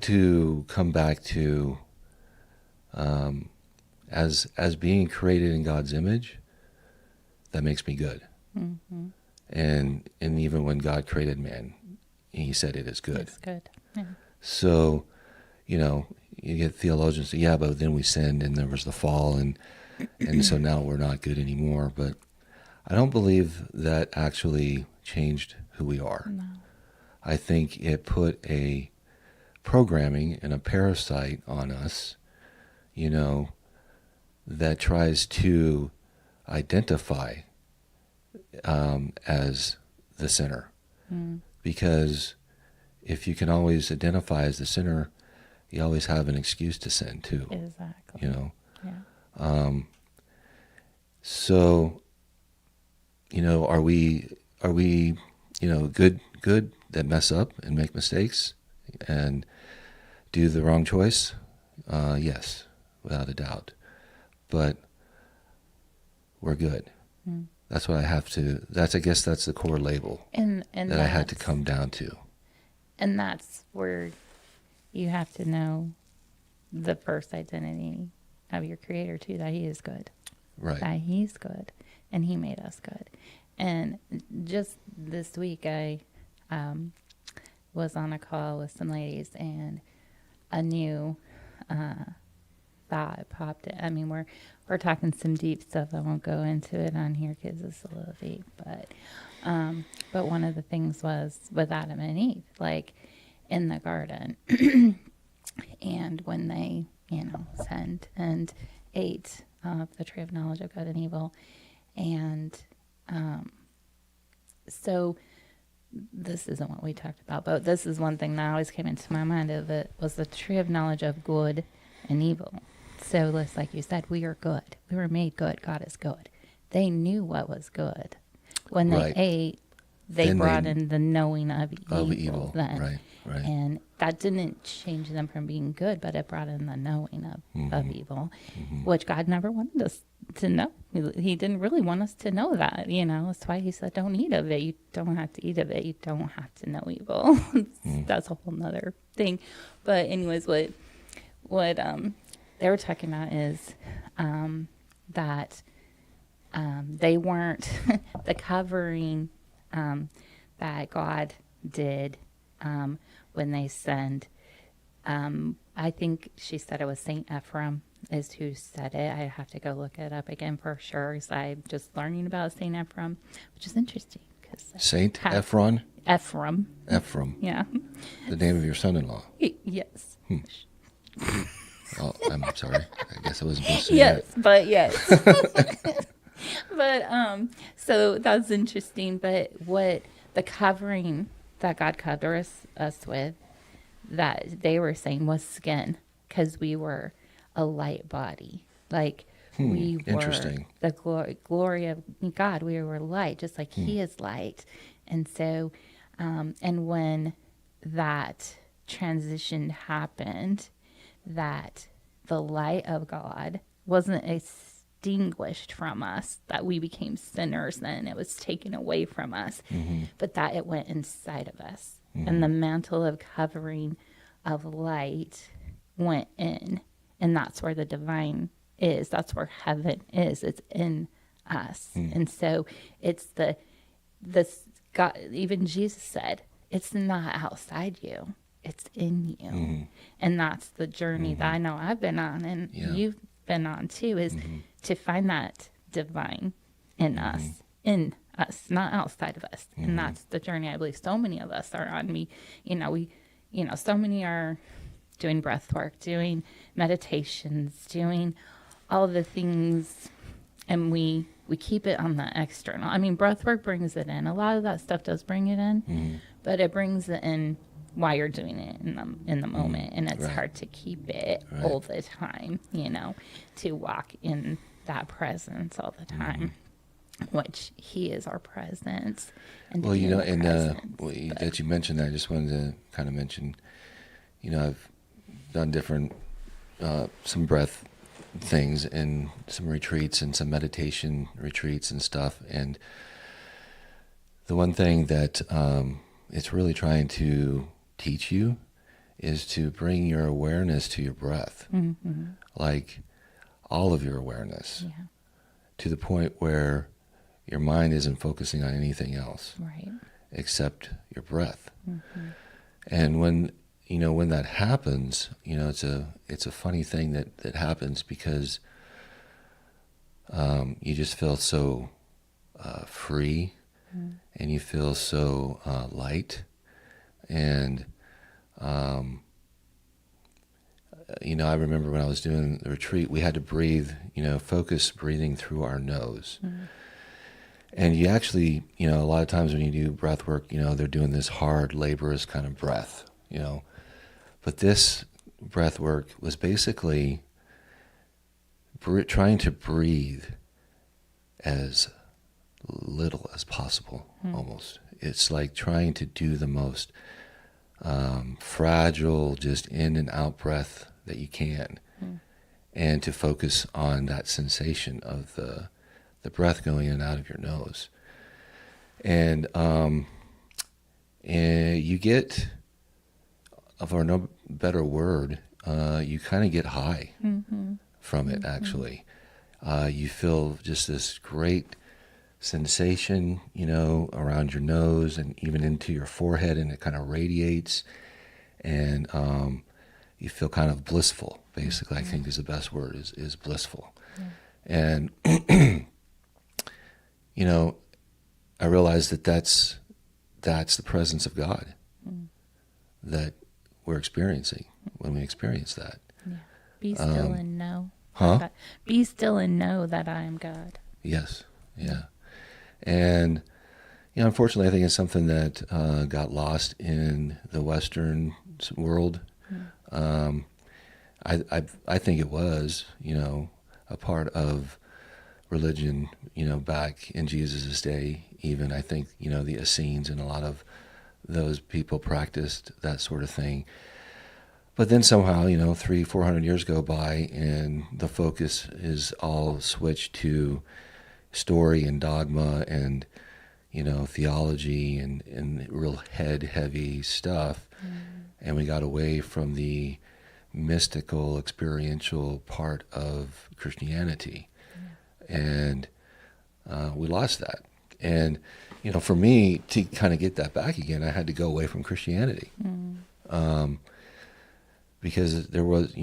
to come back to, as being created in God's image, that makes me good. Mm-hmm. And even when God created man, He said it is good. It's good. Yeah. So, you get theologians say, yeah, but then we sinned and there was the fall, and so now we're not good anymore. But I don't believe that actually changed who we are. No. I think it put a programming and a parasite on us, that tries to identify as the sinner. Because if you can always identify as the sinner, you always have an excuse to sin too. Exactly. Yeah. So, are we good that mess up and make mistakes and do the wrong choice? Yes, without a doubt. But we're good. That's what I have to. I guess that's the core label and that I had to come down to. And that's where you have to know the first identity of your Creator too, that He is good. Right. That He's good, and He made us good. And just this week, I was on a call with some ladies, and a new thought popped in. I mean, we're talking some deep stuff. I won't go into it on here because it's a little deep. But one of the things was with Adam and Eve, like in the garden, and when they, sinned and ate of the tree of knowledge of good and evil, and so this isn't what we talked about, but this is one thing that always came into my mind of it was the tree of knowledge of good and evil. So like you said, we are good. We were made good. God is good. They knew what was good. When they ate, they brought in the knowing of evil then. Right. And that didn't change them from being good, but it brought in the knowing of evil, which God never wanted us to know. He didn't really want us to know that, That's why he said, don't eat of it. You don't have to eat of it. You don't have to know evil. That's a whole nother thing. But anyways, what they were talking about is that they weren't the covering that God did when they sinned. I think she said it was Saint Ephraim is who said it. I have to go look it up again for sure. Because I'm just learning about Saint Ephraim, which is interesting. Saint Ephraim? Ephraim. Ephraim. Yeah. The name of your son-in-law. Yes. Oh, I'm sorry. I guess I wasn't supposed to say yes, that. but yes. But so that's interesting. But what the covering that God covered us with, that they were saying was skin, because we were a light body. Like we were interesting. The glory of God. We were light, just like He is light. And so, and when that transition happened, that the light of God wasn't extinguished from us, that we became sinners, then it was taken away from us, but that it went inside of us. And the mantle of covering of light went in, and that's where the divine is. That's where heaven is. It's in us. And so it's this God, even Jesus said, it's not outside you, it's in you. And that's the journey that I know I've been on, and you've been on too, is to find that divine in us, not outside of us. And that's the journey I believe so many of us are on. So many are doing breath work, doing meditations, doing all the things, and we keep it on the external. I mean, breath work brings it in. A lot of that stuff does bring it in, but it brings it in while you're doing it in the moment, and it's hard to keep it all the time, to walk in that presence all the time, which He is our presence. And well, that you mentioned that, I just wanted to kind of mention, I've done different, some breath things and some retreats and some meditation retreats and stuff. And the one thing that it's really trying to teach you is to bring your awareness to your breath, like all of your awareness, to the point where your mind isn't focusing on anything else except your breath. And when that happens, it's a funny thing that happens, because you just feel so free, and you feel so light. And I remember when I was doing the retreat, we had to breathe, focus breathing through our nose. And you actually, a lot of times when you do breath work, they're doing this hard, laborious kind of breath, But this breath work was basically trying to breathe as little as possible, almost. It's like trying to do the most fragile, just in and out breath that you can, and to focus on that sensation of the breath going in and out of your nose. And you get, for no better word, you kind of get high from it, actually. You feel just this great sensation, around your nose and even into your forehead, and it kind of radiates, and you feel kind of blissful, basically. I think is the best word, is blissful. And I realized that's the presence of God that we're experiencing when we experience that. Be still and know. Huh? Be still and know that I am God. Yes. Yeah. And unfortunately, I think it's something that got lost in the Western world. I think it was, a part of religion, back in Jesus' day. Even I think, the Essenes and a lot of those people practiced that sort of thing. But then somehow, 300-400 years go by, and the focus is all switched to story and dogma and theology and real head-heavy stuff. And we got away from the mystical, experiential part of Christianity. And we lost that. And, for me to kind of get that back again, I had to go away from Christianity. Because there was,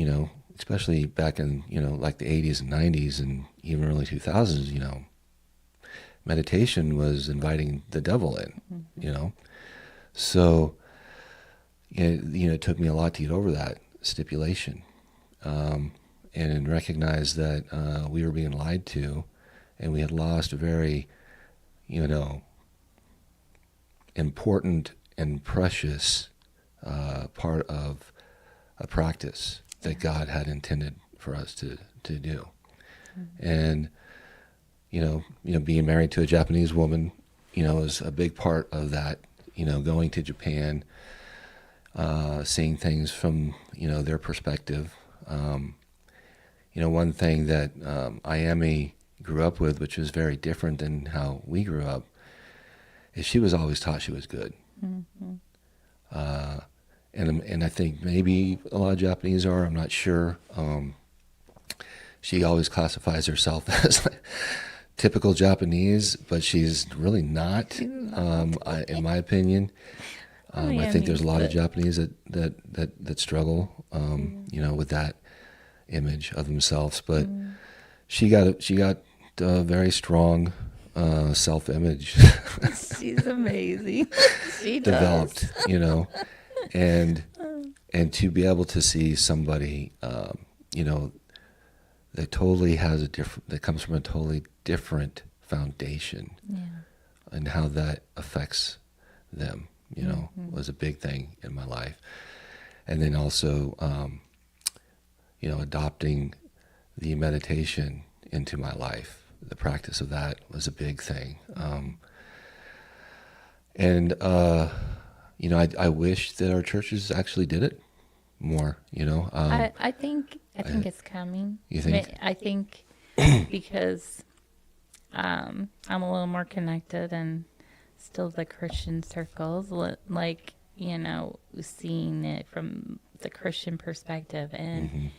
especially back in, like the 80s and 90s and even early 2000s, meditation was inviting the devil in, So, it took me a lot to get over that stipulation and recognize that we were being lied to, and we had lost a very, important and precious part of a practice that God had intended for us to do. And, being married to a Japanese woman, is a big part of that, going to Japan, seeing things from, their perspective. One thing that Ayami grew up with, which is very different than how we grew up, is she was always taught she was good. And I think maybe a lot of Japanese are, I'm not sure. She always classifies herself as like typical Japanese, but she's really not, in my opinion. I think there's a lot of Japanese that struggle, with that image of themselves. But she got a very strong self-image. She's amazing. She developed, and to be able to see somebody, that totally has that comes from a totally different foundation, and how that affects them, was a big thing in my life. And then also, adopting the meditation into my life, the practice of that was a big thing. I wish that our churches actually did it more, I think it's coming. You think? I think because I'm a little more connected and still the Christian circles, like, seeing it from the Christian perspective, and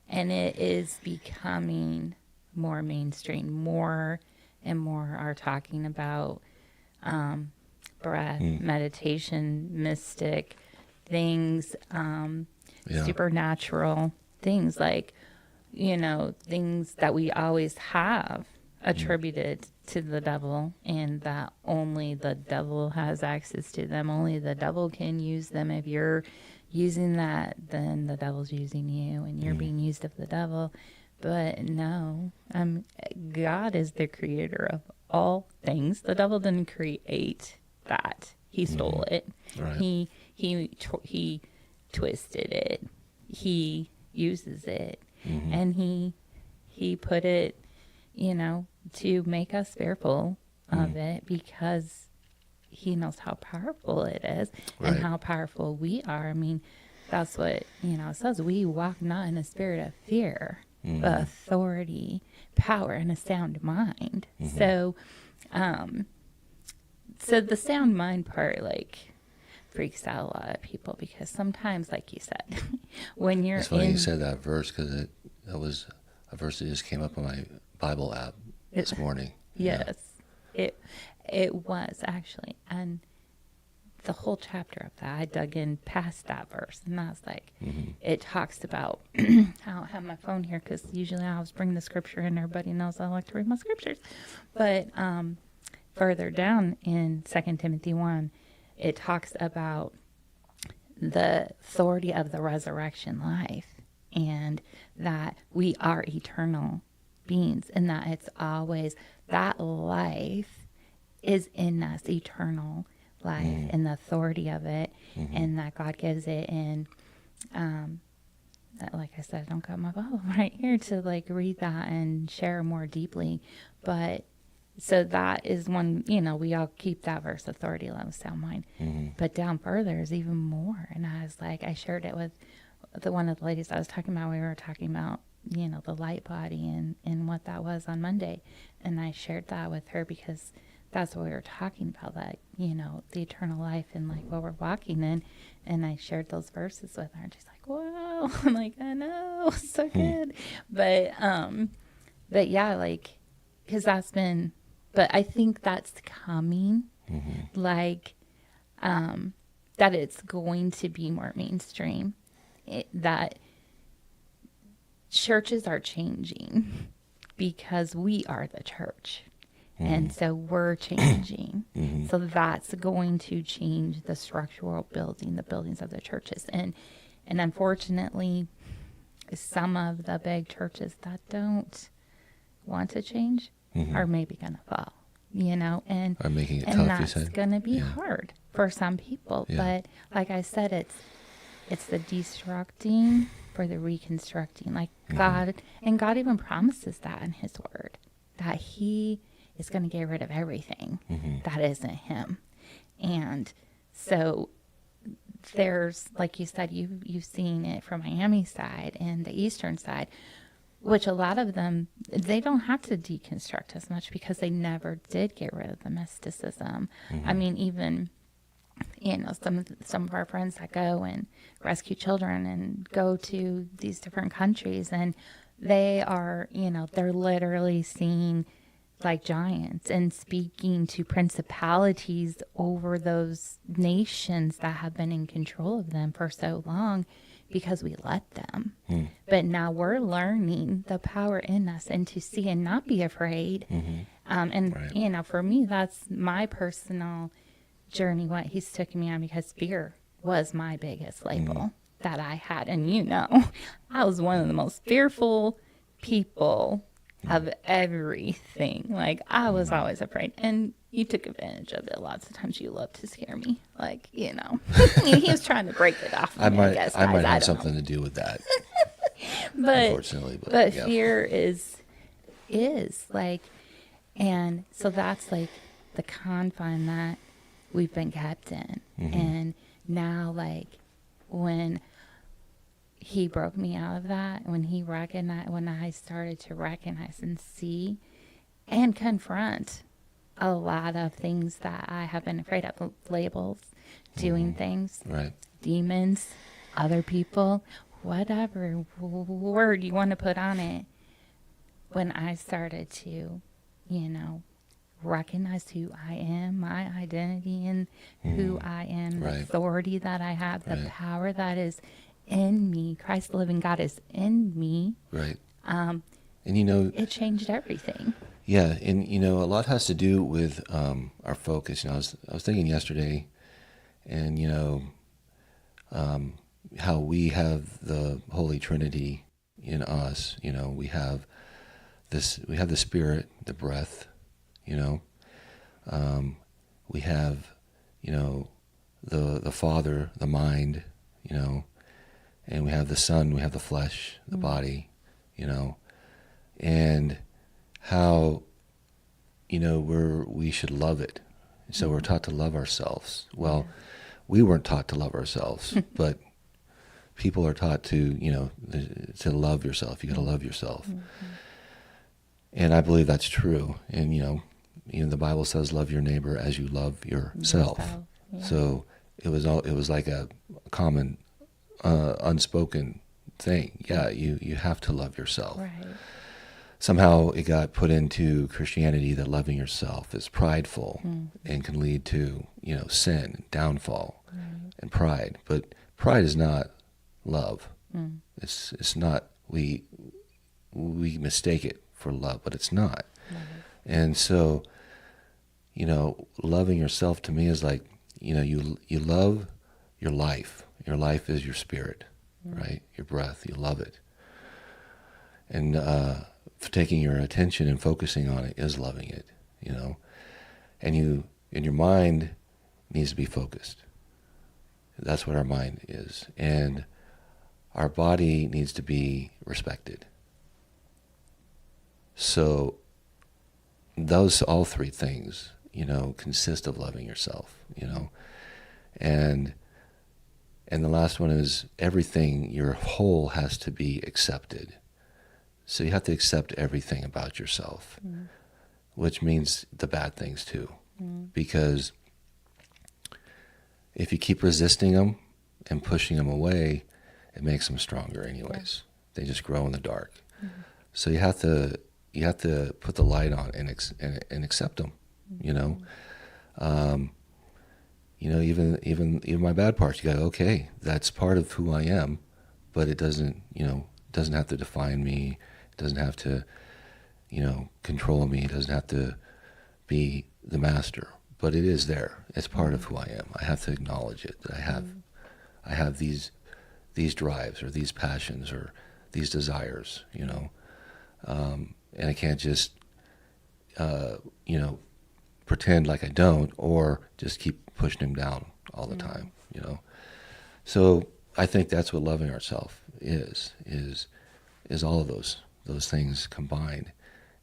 it is becoming more mainstream. More and more are talking about breath, meditation, mystic things, supernatural things, like, things that we always have attributed to the devil, and that only the devil has access to them. Only the devil can use them. If you're using that, then the devil's using you, and you're being used of the devil. But no, God is the creator of all things. The devil didn't create that. He stole it. Right. He twisted it. He uses it, and he put it, to make us fearful of it, because he knows how powerful it is, and how powerful we are. I mean, that's what, it says. We walk not in a spirit of fear, but authority, power, and a sound mind. So the sound mind part, like, freaks out a lot of people, because sometimes, like you said, when you're It's funny you said that verse, because it was a verse that just came up on my Bible app this morning. Yes, it was actually, and the whole chapter of that, I dug in past that verse, and I was like, it talks about, I don't have my phone here because usually I always bring the scripture, and everybody knows I like to read my scriptures, but further down in 2 Timothy 1, it talks about the authority of the resurrection life, and that we are eternal beings, and that it's always, that life is in us, eternal life, and the authority of it, and that God gives it. And like I said, I don't got my Bible right here to like read that and share more deeply, but So that is one, we all keep that verse, authority, love, sound mind. But down further is even more. And I was like, I shared it with one of the ladies I was talking about. We were talking about, the light body and what that was on Monday. And I shared that with her because that's what we were talking about, that, the eternal life and like what we're walking in. And I shared those verses with her and she's like, whoa. I'm like, I know, so good. But yeah, like, because but I think that's coming, like, that it's going to be more mainstream, that churches are changing because we are the church. And so we're changing. So that's going to change the structural the buildings of the churches. And unfortunately, some of the big churches that don't want to change are maybe going to fall, and Are making it and tough, you that's said? going to be hard for some people. Yeah. But like I said, it's the destructing for the reconstructing. Like God even promises that in his word, that he is going to get rid of everything that isn't him. And so there's, like you said, you've seen it from Miami side and the eastern side, which a lot of them, they don't have to deconstruct as much because they never did get rid of the mysticism. I mean, even, some of our friends that go and rescue children and go to these different countries, and they are, they're literally seeing like giants and speaking to principalities over those nations that have been in control of them for so long because we let them. But now we're learning the power in us and to see and not be afraid. And, Right. For me, that's my personal journey, what he's taken me on, because fear was my biggest label that I had. And, I was one of the most fearful people of everything. Like, I was always afraid. And you took advantage of it. Lots of times you loved to scare me. Like, he was trying to break it off. I might guess, I might guys. have don't know. something to do with that, But unfortunately. but Yeah. fear is like, and so that's like the confine that we've been kept in. And now, like, when he broke me out of that, when I started to recognize and see and confront a lot of things that I have been afraid of, labels, doing things, Right. demons, other people, whatever word you want to put on it. When I started to, recognize who I am, my identity, and who I am, the Right. authority that I have, the Right. power that is in me, Christ the living God is in me, Right. um, And it changed everything. yeah, and a lot has to do with our focus. I was thinking yesterday, and how we have the Holy Trinity in us. We have the Spirit, the breath. We have the Father, the mind. And we have the Son, we have the flesh, the body. And how we should love it. So we're taught to love ourselves. Well, we weren't taught to love ourselves, but people are taught to to love yourself. You got to love yourself, and I believe that's true. And the Bible says, "Love your neighbor as you love yourself." Yeah. So it was like a common, unspoken thing. Yeah, you have to love yourself. Right. Somehow it got put into Christianity that loving yourself is prideful and can lead to, sin, downfall, and pride. But pride is not love. It's not. We mistake it for love, but it's not. And so, loving yourself to me is like, you love your life. Your life is your spirit, right? Your breath. You love it. And taking your attention and focusing on it is loving it, and your mind needs to be focused. That's what our mind is. And our body needs to be respected. So those all three things, consist of loving yourself, and the last one is everything, your whole has to be accepted. So you have to accept everything about yourself, which means the bad things too, because if you keep resisting them and pushing them away, it makes them stronger anyways. They just grow in the dark. So you have to put the light on and accept them. Even my bad parts. You go, okay, that's part of who I am, but it doesn't have to define me. It doesn't have to control me. It doesn't have to be the master. But it is there. It's part of who I am. I have to acknowledge it. That I have these drives or these passions or these desires. And I can't just pretend like I don't, or just keep pushing him down all the time. So I think that's what loving ourselves is all of those things combined,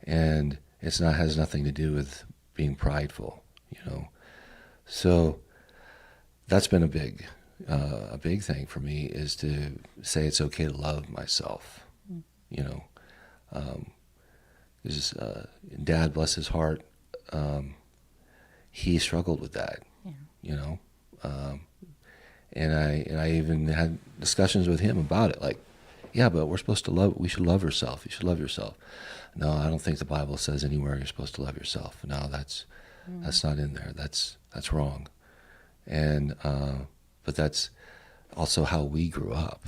and has nothing to do with being prideful. So that's been a big thing for me, is to say it's okay to love myself. Because Dad, bless his heart, he struggled with that. And I even had discussions with him about it, like, yeah, but we should love ourselves. You should love yourself. No, I don't think the Bible says anywhere you're supposed to love yourself. No, that's not in there. That's wrong. And but that's also how we grew up.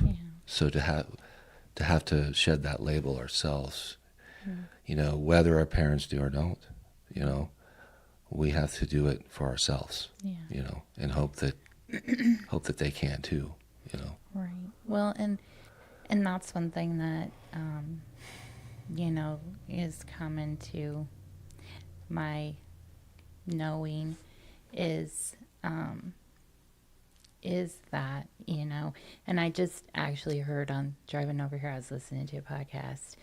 So to have to shed that label ourselves, whether our parents do or don't, we have to do it for ourselves. And hope that they can too. Right. Well, and that's one thing that is common to my knowing is that, and I just actually heard on driving over here, I was listening to a podcast,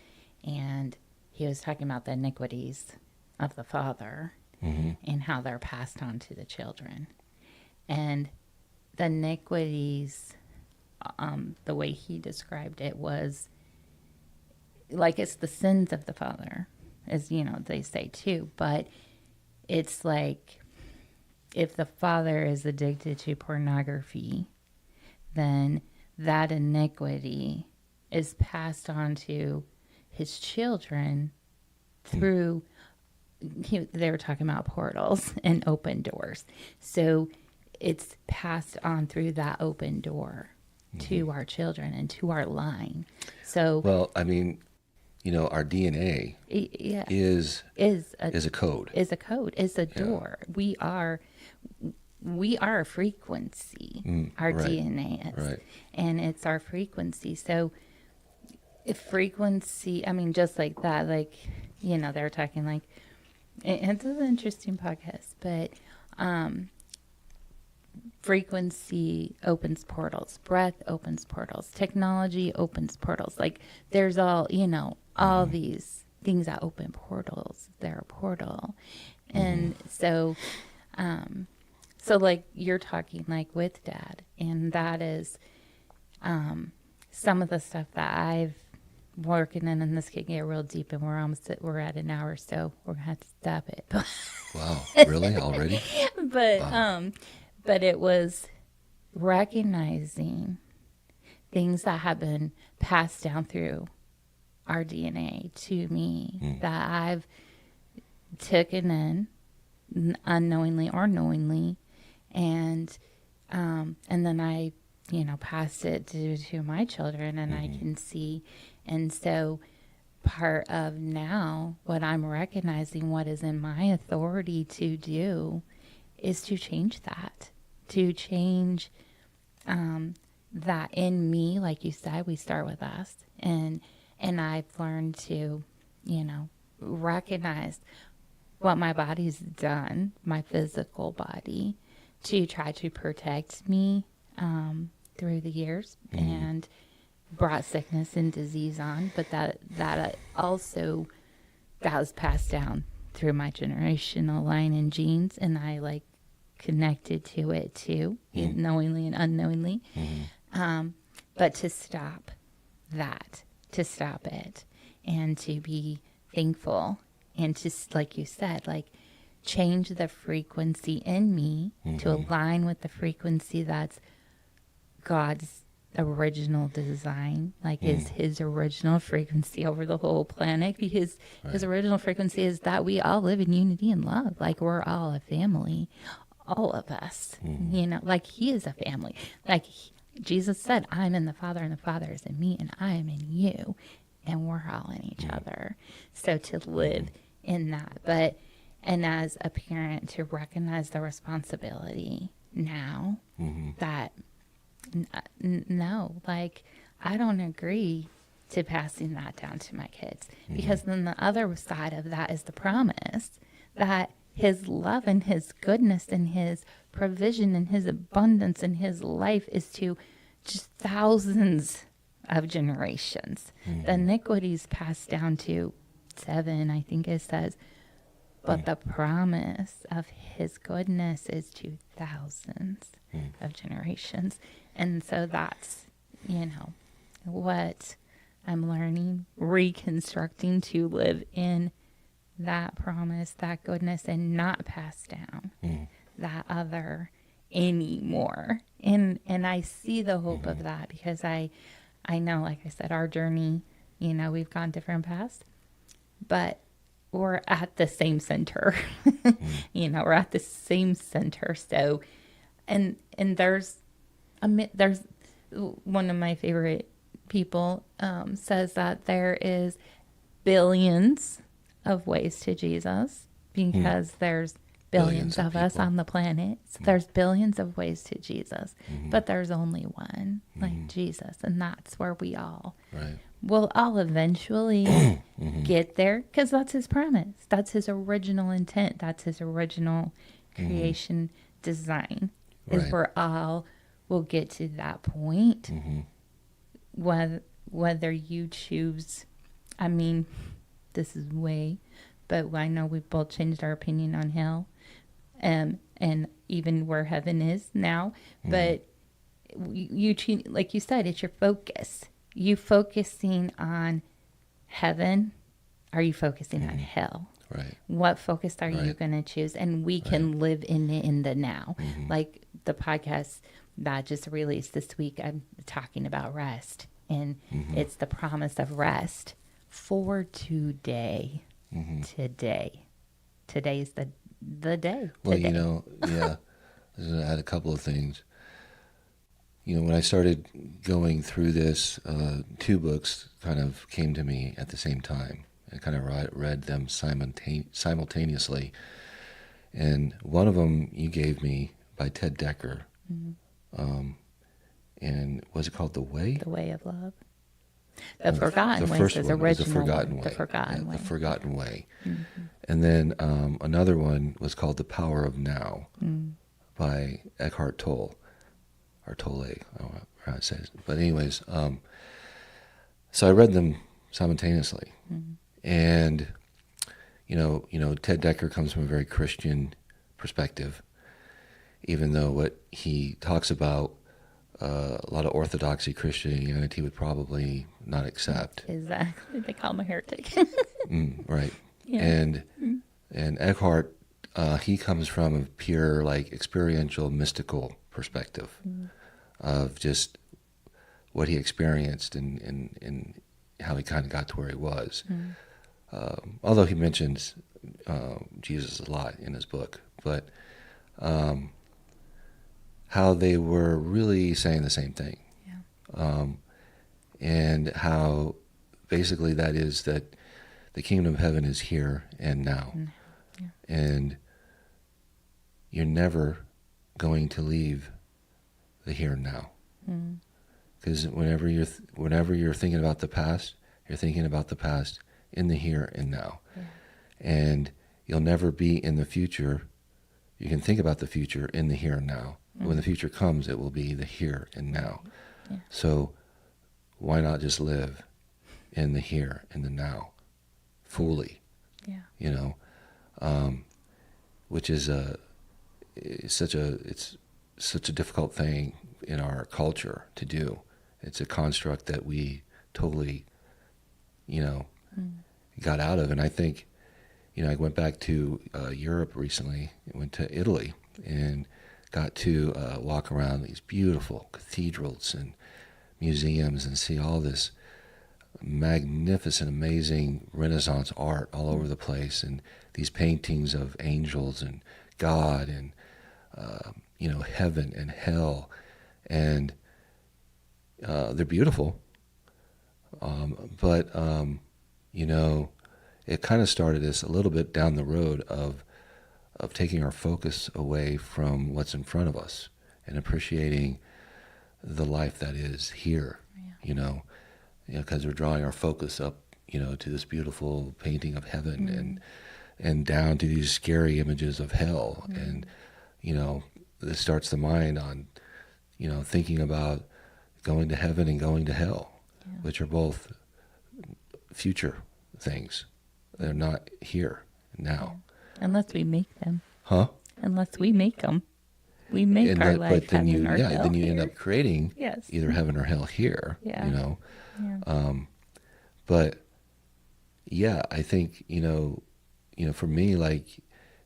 and he was talking about the iniquities of the father and how they're passed on to the children. And the iniquities, the way he described it was like it's the sins of the father, as they say too, but it's like if the father is addicted to pornography, then that iniquity is passed on to his children through, they were talking about portals and open doors. So it's passed on through that open door to our children and to our line. So, well, I mean, our DNA is a code. Is a code. Is a door. We are a frequency. Our right. DNA is, right. And it's our frequency. So, if frequency, I mean, just like that, like they were talking like, it's an interesting podcast, but frequency opens portals, breath opens portals, technology opens portals. Like there's all these things that open portals. They're a portal. And so like you're talking like with Dad, and that is some of the stuff that I've working in, and this could get real deep, and we're at an hour, so we're gonna have to stop it. Wow, really? Already? But wow. But it was recognizing things that have been passed down through our DNA to me that I've taken in unknowingly or knowingly, and then I passed it to my children, and I can see. And so part of now what I'm recognizing, what is in my authority to do, is to change that, to change that in me. Like you said, we start with us, and I've learned to recognize what my body's done, my physical body, to try to protect me through the years, and brought sickness and disease on, but that also that was passed down through my generational line and genes, and I like connected to it too, knowingly and unknowingly. But to stop that, to stop it, and to be thankful, and to, like you said, like change the frequency in me to align with the frequency that's God's original design, like is his original frequency over the whole planet, because his original frequency is that we all live in unity and love, like we're all a family, all of us, you know, like he is a family, like Jesus said, I'm in the Father and the Father is in me and I am in you, and we're all in each other. So to live in that, and as a parent, to recognize the responsibility now that no, like I don't agree to passing that down to my kids, because then the other side of that is the promise that his love and his goodness and his provision and his abundance and his life is to just thousands of generations. The iniquities passed down to 7, I think it says, but the promise of his goodness is to thousands of generations. And so that's, you know, what I'm learning, reconstructing to live in that promise, that goodness, and not pass down that other anymore. And I see the hope of that, because I know, like I said, our journey, you know, we've gone different paths, but we're at the same center. You know, we're at the same center. So, and there's one of my favorite people says that there is billions of ways to Jesus, because there's billions of us on the planet. So there's billions of ways to Jesus, but there's only one, like Jesus, and that's where we all will all eventually get there, because that's his promise. That's his original intent. That's his original creation design, is where all will get to that point. Whether you choose, I mean, this is but I know we've both changed our opinion on hell, and even where heaven is now. But you like you said, it's your focus. You focusing on heaven? Are you focusing on hell? Right. What focus are you going to choose? And we can live in it in the now. Like the podcast that just released this week, I'm talking about rest, and it's the promise of rest for today. Today's the day. Well, today. you know, I was going to add a couple of things. You know, when I started going through this, 2 books kind of came to me at the same time. I kind of read them simultaneously. And one of them you gave me by Ted Decker. And was it called The Way? The Way of Love. The Forgotten Way. The first one was The Forgotten Way. The Forgotten Way. The Forgotten Way. And then another one was called The Power of Now by Eckhart Tolle. Or Tolle, I don't know how it says. But anyways, so I read them simultaneously. And, you know, Ted Decker comes from a very Christian perspective, even though what he talks about, a lot of orthodoxy Christianity would probably not accept. Exactly. They call him a heretic. Right. Yeah. And Eckhart, he comes from a pure, like, experiential, mystical perspective of just what he experienced and how he kind of got to where he was. Although he mentions Jesus a lot in his book, but how they were really saying the same thing. And how basically that is that the kingdom of heaven is here and now. And you're never going to leave the here and now. Because whenever you're thinking about the past, you're thinking about the past in the here and now. And you'll never be in the future. You can think about the future in the here and now. When the future comes, it will be the here and now. So why not just live in the here and the now fully? You know, which is it's such a difficult thing in our culture to do. It's a construct that we totally, you know, got out of. And I think, I went back to Europe recently. I went to Italy and got to walk around these beautiful cathedrals and museums and see all this magnificent, amazing Renaissance art all over the place, and these paintings of angels and God and heaven and hell, and they're beautiful. But it kind of started us a little bit down the road of taking our focus away from what's in front of us and appreciating the life that is here. Because we're drawing our focus up, to this beautiful painting of heaven and down to these scary images of hell. And, this starts the mind on, thinking about going to heaven and going to hell, which are both future things. They're not here now. Unless we make them. Huh? Unless we make them. We make our life heaven or hell. Then you here. end up creating either heaven or hell here. Yeah. But I think, for me, like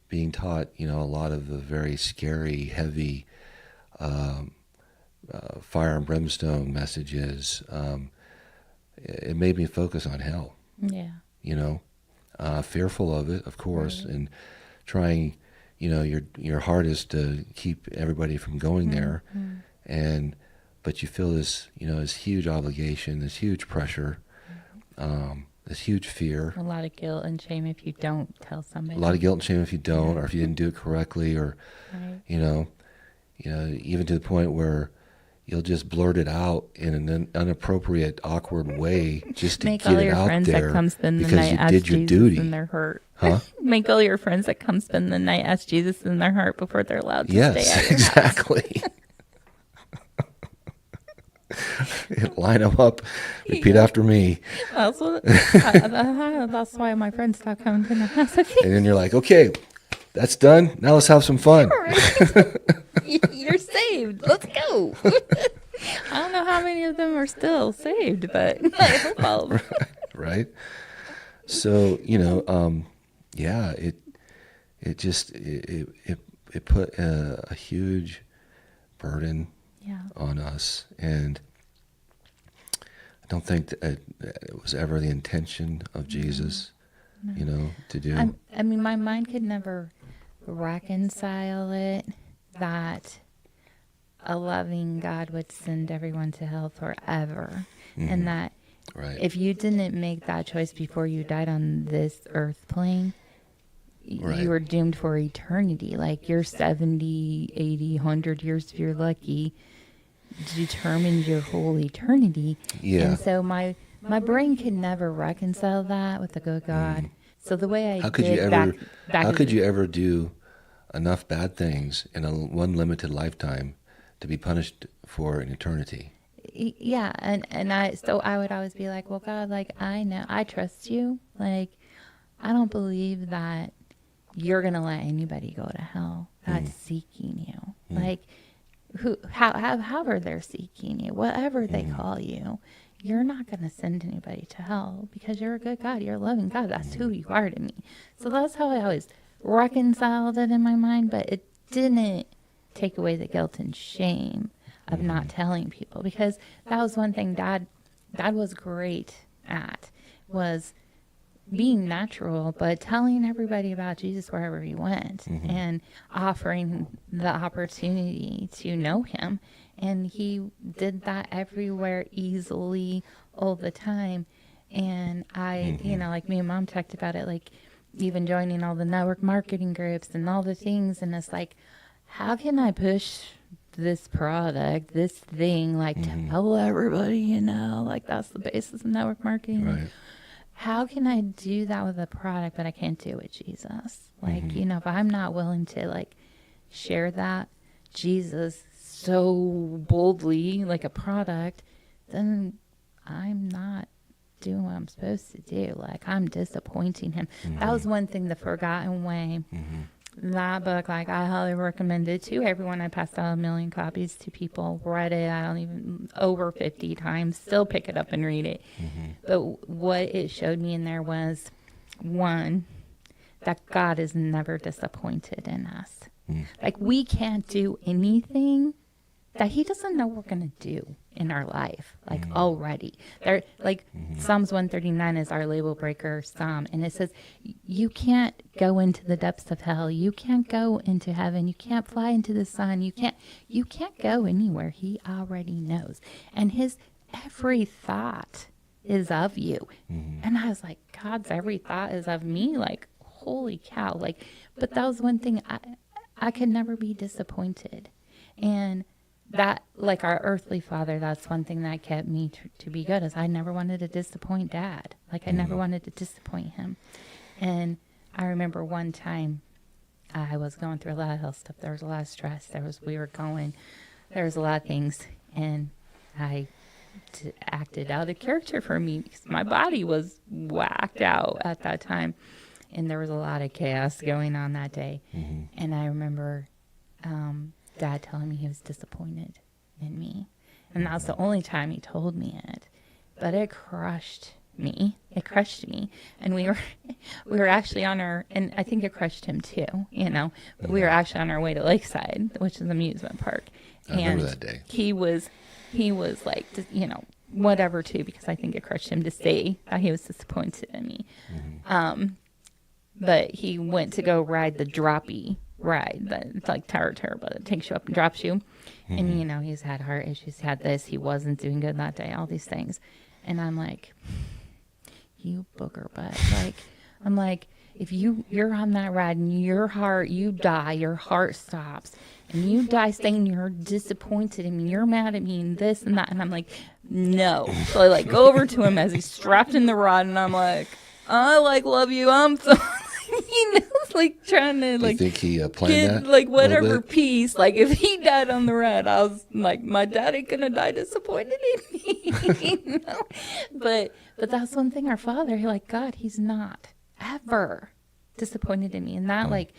being taught, a lot of the very scary, heavy, fire and brimstone messages, it made me focus on hell. Yeah. Fearful of it, of course, and trying, your hardest to keep everybody from going there. But you feel this, this huge obligation, this huge pressure, this huge fear. A lot of guilt and shame if you don't tell somebody. A lot of guilt and shame if you don't, or if you didn't do it correctly, or, even to the point where you'll just blurt it out in an inappropriate, awkward way just to Make get all it your out friends there that come spend the because night you ask did your Jesus duty. and they're hurt. Huh? Make all your friends that come spend the night ask Jesus in their heart before they're allowed to stay at your house. Exactly. Line them up. Repeat after me. That's why my friends stop coming to the house. And then you're like, okay, that's done. Now let's have some fun. You're saved. Let's go. I don't know how many of them are still saved, but I hope all of them. Right. So, it put a huge burden on us, and I don't think that it was ever the intention of Jesus, to do. I mean, my mind could never reconcile it that a loving God would send everyone to hell forever, and that if you didn't make that choice before you died on this earth plane, you were doomed for eternity. Like your 70, 80, 100 years, if you're lucky, determines your whole eternity. Yeah. And so my brain could never reconcile that with the good God. So the way how could you ever do enough bad things in one limited lifetime to be punished for an eternity? Yeah, and I would always be like, well, God, like I know, I trust you. Like I don't believe that you're gonna let anybody go to hell that's seeking you. Like however they're seeking you, whatever they call you, you're not gonna send anybody to hell because you're a good God, you're a loving God. That's who you are to me. So that's how I always reconciled it in my mind, but it didn't take away the guilt and shame of not telling people, because that was one thing Dad was great at, was being natural, but telling everybody about Jesus wherever he went and offering the opportunity to know him. And he did that everywhere easily all the time. And I, like me and Mom talked about it, like even joining all the network marketing groups and all the things. And it's like, how can I push this product, this thing, like to tell everybody, like that's the basis of network marketing. Right. How can I do that with a product, but I can't do it with Jesus? Like, if I'm not willing to like share that Jesus so boldly, like a product, then I'm not doing what I'm supposed to do. Like, I'm disappointing him. That was one thing, The Forgotten Way. That book, like, I highly recommend it to everyone. I passed out 1 million copies to people, read it, I don't even, over 50 times, still pick it up and read it. But what it showed me in there was, one, that God is never disappointed in us. Like, we can't do anything that he doesn't know we're going to do in our life, like, already. There, like, Psalms 139 is our label breaker psalm, and it says, you can't go into the depths of hell. You can't go into heaven. You can't fly into the sun. You can't go anywhere. He already knows. And his every thought is of you. And I was like, God's every thought is of me? Like, holy cow. Like, but that was one thing, I could never be disappointed. And that, like, our earthly father, that's one thing that kept me to be good, is I never wanted to disappoint Dad. Like, I never wanted to disappoint him. And I remember one time I was going through a lot of health stuff. There was a lot of stress. There was a lot of things. And I acted out of character for me because my body was whacked out at that time. And there was a lot of chaos going on that day. And I remember Dad telling me he was disappointed in me. And that was the only time he told me it. But it crushed me. It crushed me. And we were actually on our, and I think it crushed him too, you know, but we were actually on our way to Lakeside, which is an amusement park. I remember that day. He was like, you know, whatever too, because I think it crushed him to say that he was disappointed in me. But he went to go ride the droppy ride. It's like Tower Terror, but it takes you up and drops you. And, you know, he's had heart issues, had this. He wasn't doing good that day, all these things. And I'm like, you booger butt. Like, I'm like, if you're on that ride and you die, your heart stops, and you die saying you're disappointed in me, you're mad at me, and this and that. And I'm like, no. So I, like, go over to him as he's strapped in the rod, and I'm like, I, like, love you. I'm so, you know, like, trying to, like, you think he planned that? Like, whatever peace. Like, if he died on the ride, I was like, my dad ain't gonna die disappointed in me. You know? But that's one thing, our father, like, God, he's not ever disappointed in me. And that, like,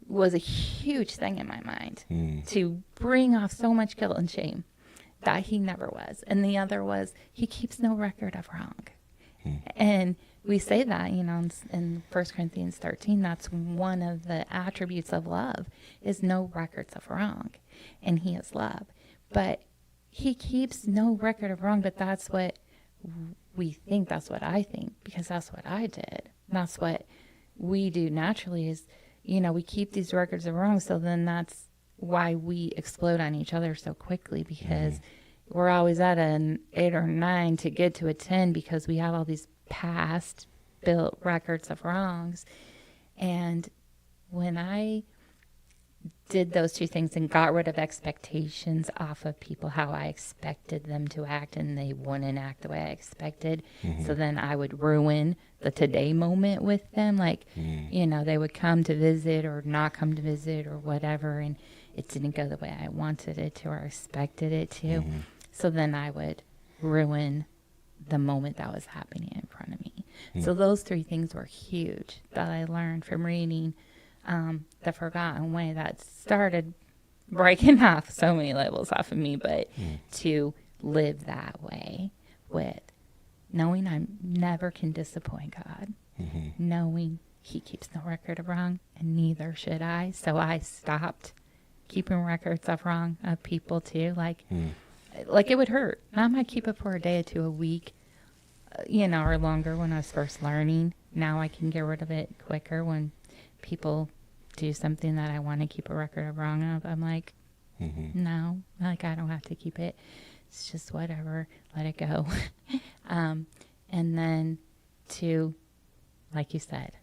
was a huge thing in my mind to bring off so much guilt and shame that he never was. And the other was, he keeps no record of wrong. And we say that, you know, in 1 Corinthians 13, that's one of the attributes of love, is no records of wrong. And he is love. But he keeps no record of wrong, but that's what we think, that's what I think, because that's what I did. That's what we do naturally is, you know, we keep these records of wrong, so then that's why we explode on each other so quickly, because we're always at an 8 or 9 to get to a 10 because we have all these past built records of wrongs. And when I did those two things and got rid of expectations off of people, how I expected them to act, and they wouldn't act the way I expected, so then I would ruin the today moment with them. Like, you know, they would come to visit or not come to visit or whatever, and it didn't go the way I wanted it to or expected it to. So then I would ruin the moment that was happening in front of me. So those 3 things were huge that I learned from reading The Forgotten Way, that started breaking off so many labels off of me, but to live that way with knowing I never can disappoint God, knowing he keeps no record of wrong, and neither should I. So I stopped keeping records of wrong of people too. Like it would hurt. I might keep it for a day or 2 a week, you know, or longer when I was first learning. Now I can get rid of it quicker when people do something that I want to keep a record of wrong of. I'm like, no, like, I don't have to keep it. It's just whatever, let it go. And then to, like you said,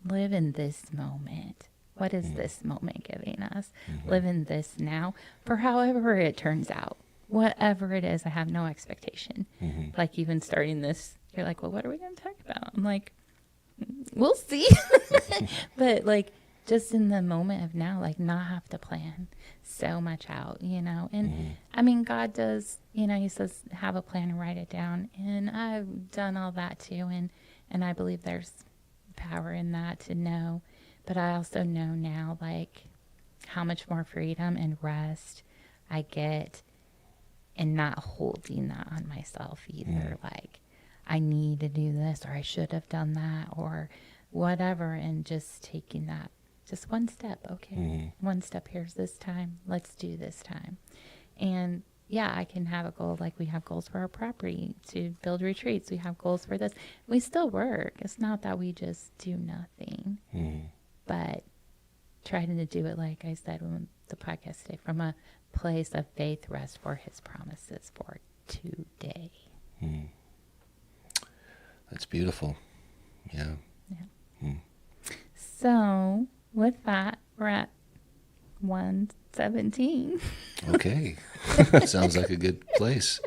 live in this moment. What is this moment giving us? Live in this now for however it turns out. Whatever it is, I have no expectation. Like, even starting this, you're like, well, what are we going to talk about? I'm like, we'll see. But, like, just in the moment of now, like not have to plan so much out, And I mean, God does, he says, have a plan and write it down. And I've done all that too. And I believe there's power in that to know. But I also know now, like, how much more freedom and rest I get and not holding that on myself either. Like, I need to do this, or I should have done that, or whatever. And just taking that, just one step. Okay, one step, here's this time. Let's do this time. And yeah, I can have a goal. Like, we have goals for our property to build retreats. We have goals for this. We still work. It's not that we just do nothing, but trying to do it, like I said, when the podcast today, from a place of faith, rest for his promises for today. That's beautiful. Yeah. So with that, we're at 117. Okay. Sounds like a good place.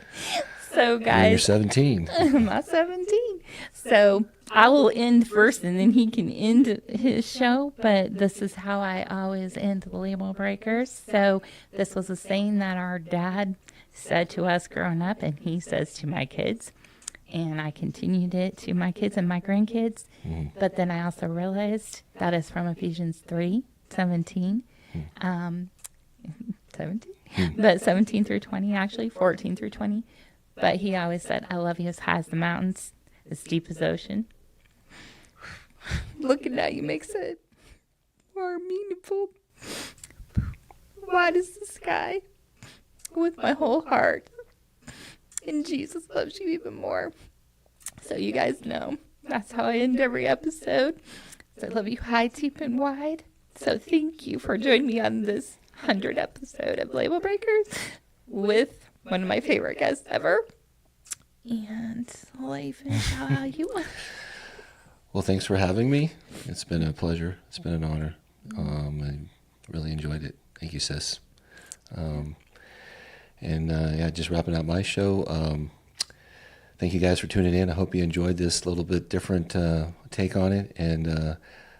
So guys, you're 17. I'm not 17. So I will end first and then he can end his show. But this is how I always end the Label Breakers. So this was a saying that our dad said to us growing up, and he says to my kids. And I continued it to my kids and my grandkids. But then I also realized that is from Ephesians 3:17. 17? But 17 through 20, actually, 14 through 20. But he always said, I love you as high as the mountains, as deep as ocean. Looking at you makes it more meaningful. Wide as the sky, with my whole heart. And Jesus loves you even more. So you guys know, that's how I end every episode. So I love you high, deep, and wide. So thank you for joining me on this 100th episode of Label Breakers with one of my favorite guests ever. And I'll let you finish how you want. Well, thanks for having me. It's been a pleasure. It's been an honor. I really enjoyed it. Thank you, sis. Just wrapping up my show. Thank you guys for tuning in. I hope you enjoyed this little bit different take on it. And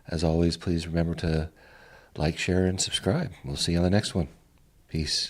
as always, please remember to like, share, and subscribe. We'll see you on the next one. Peace.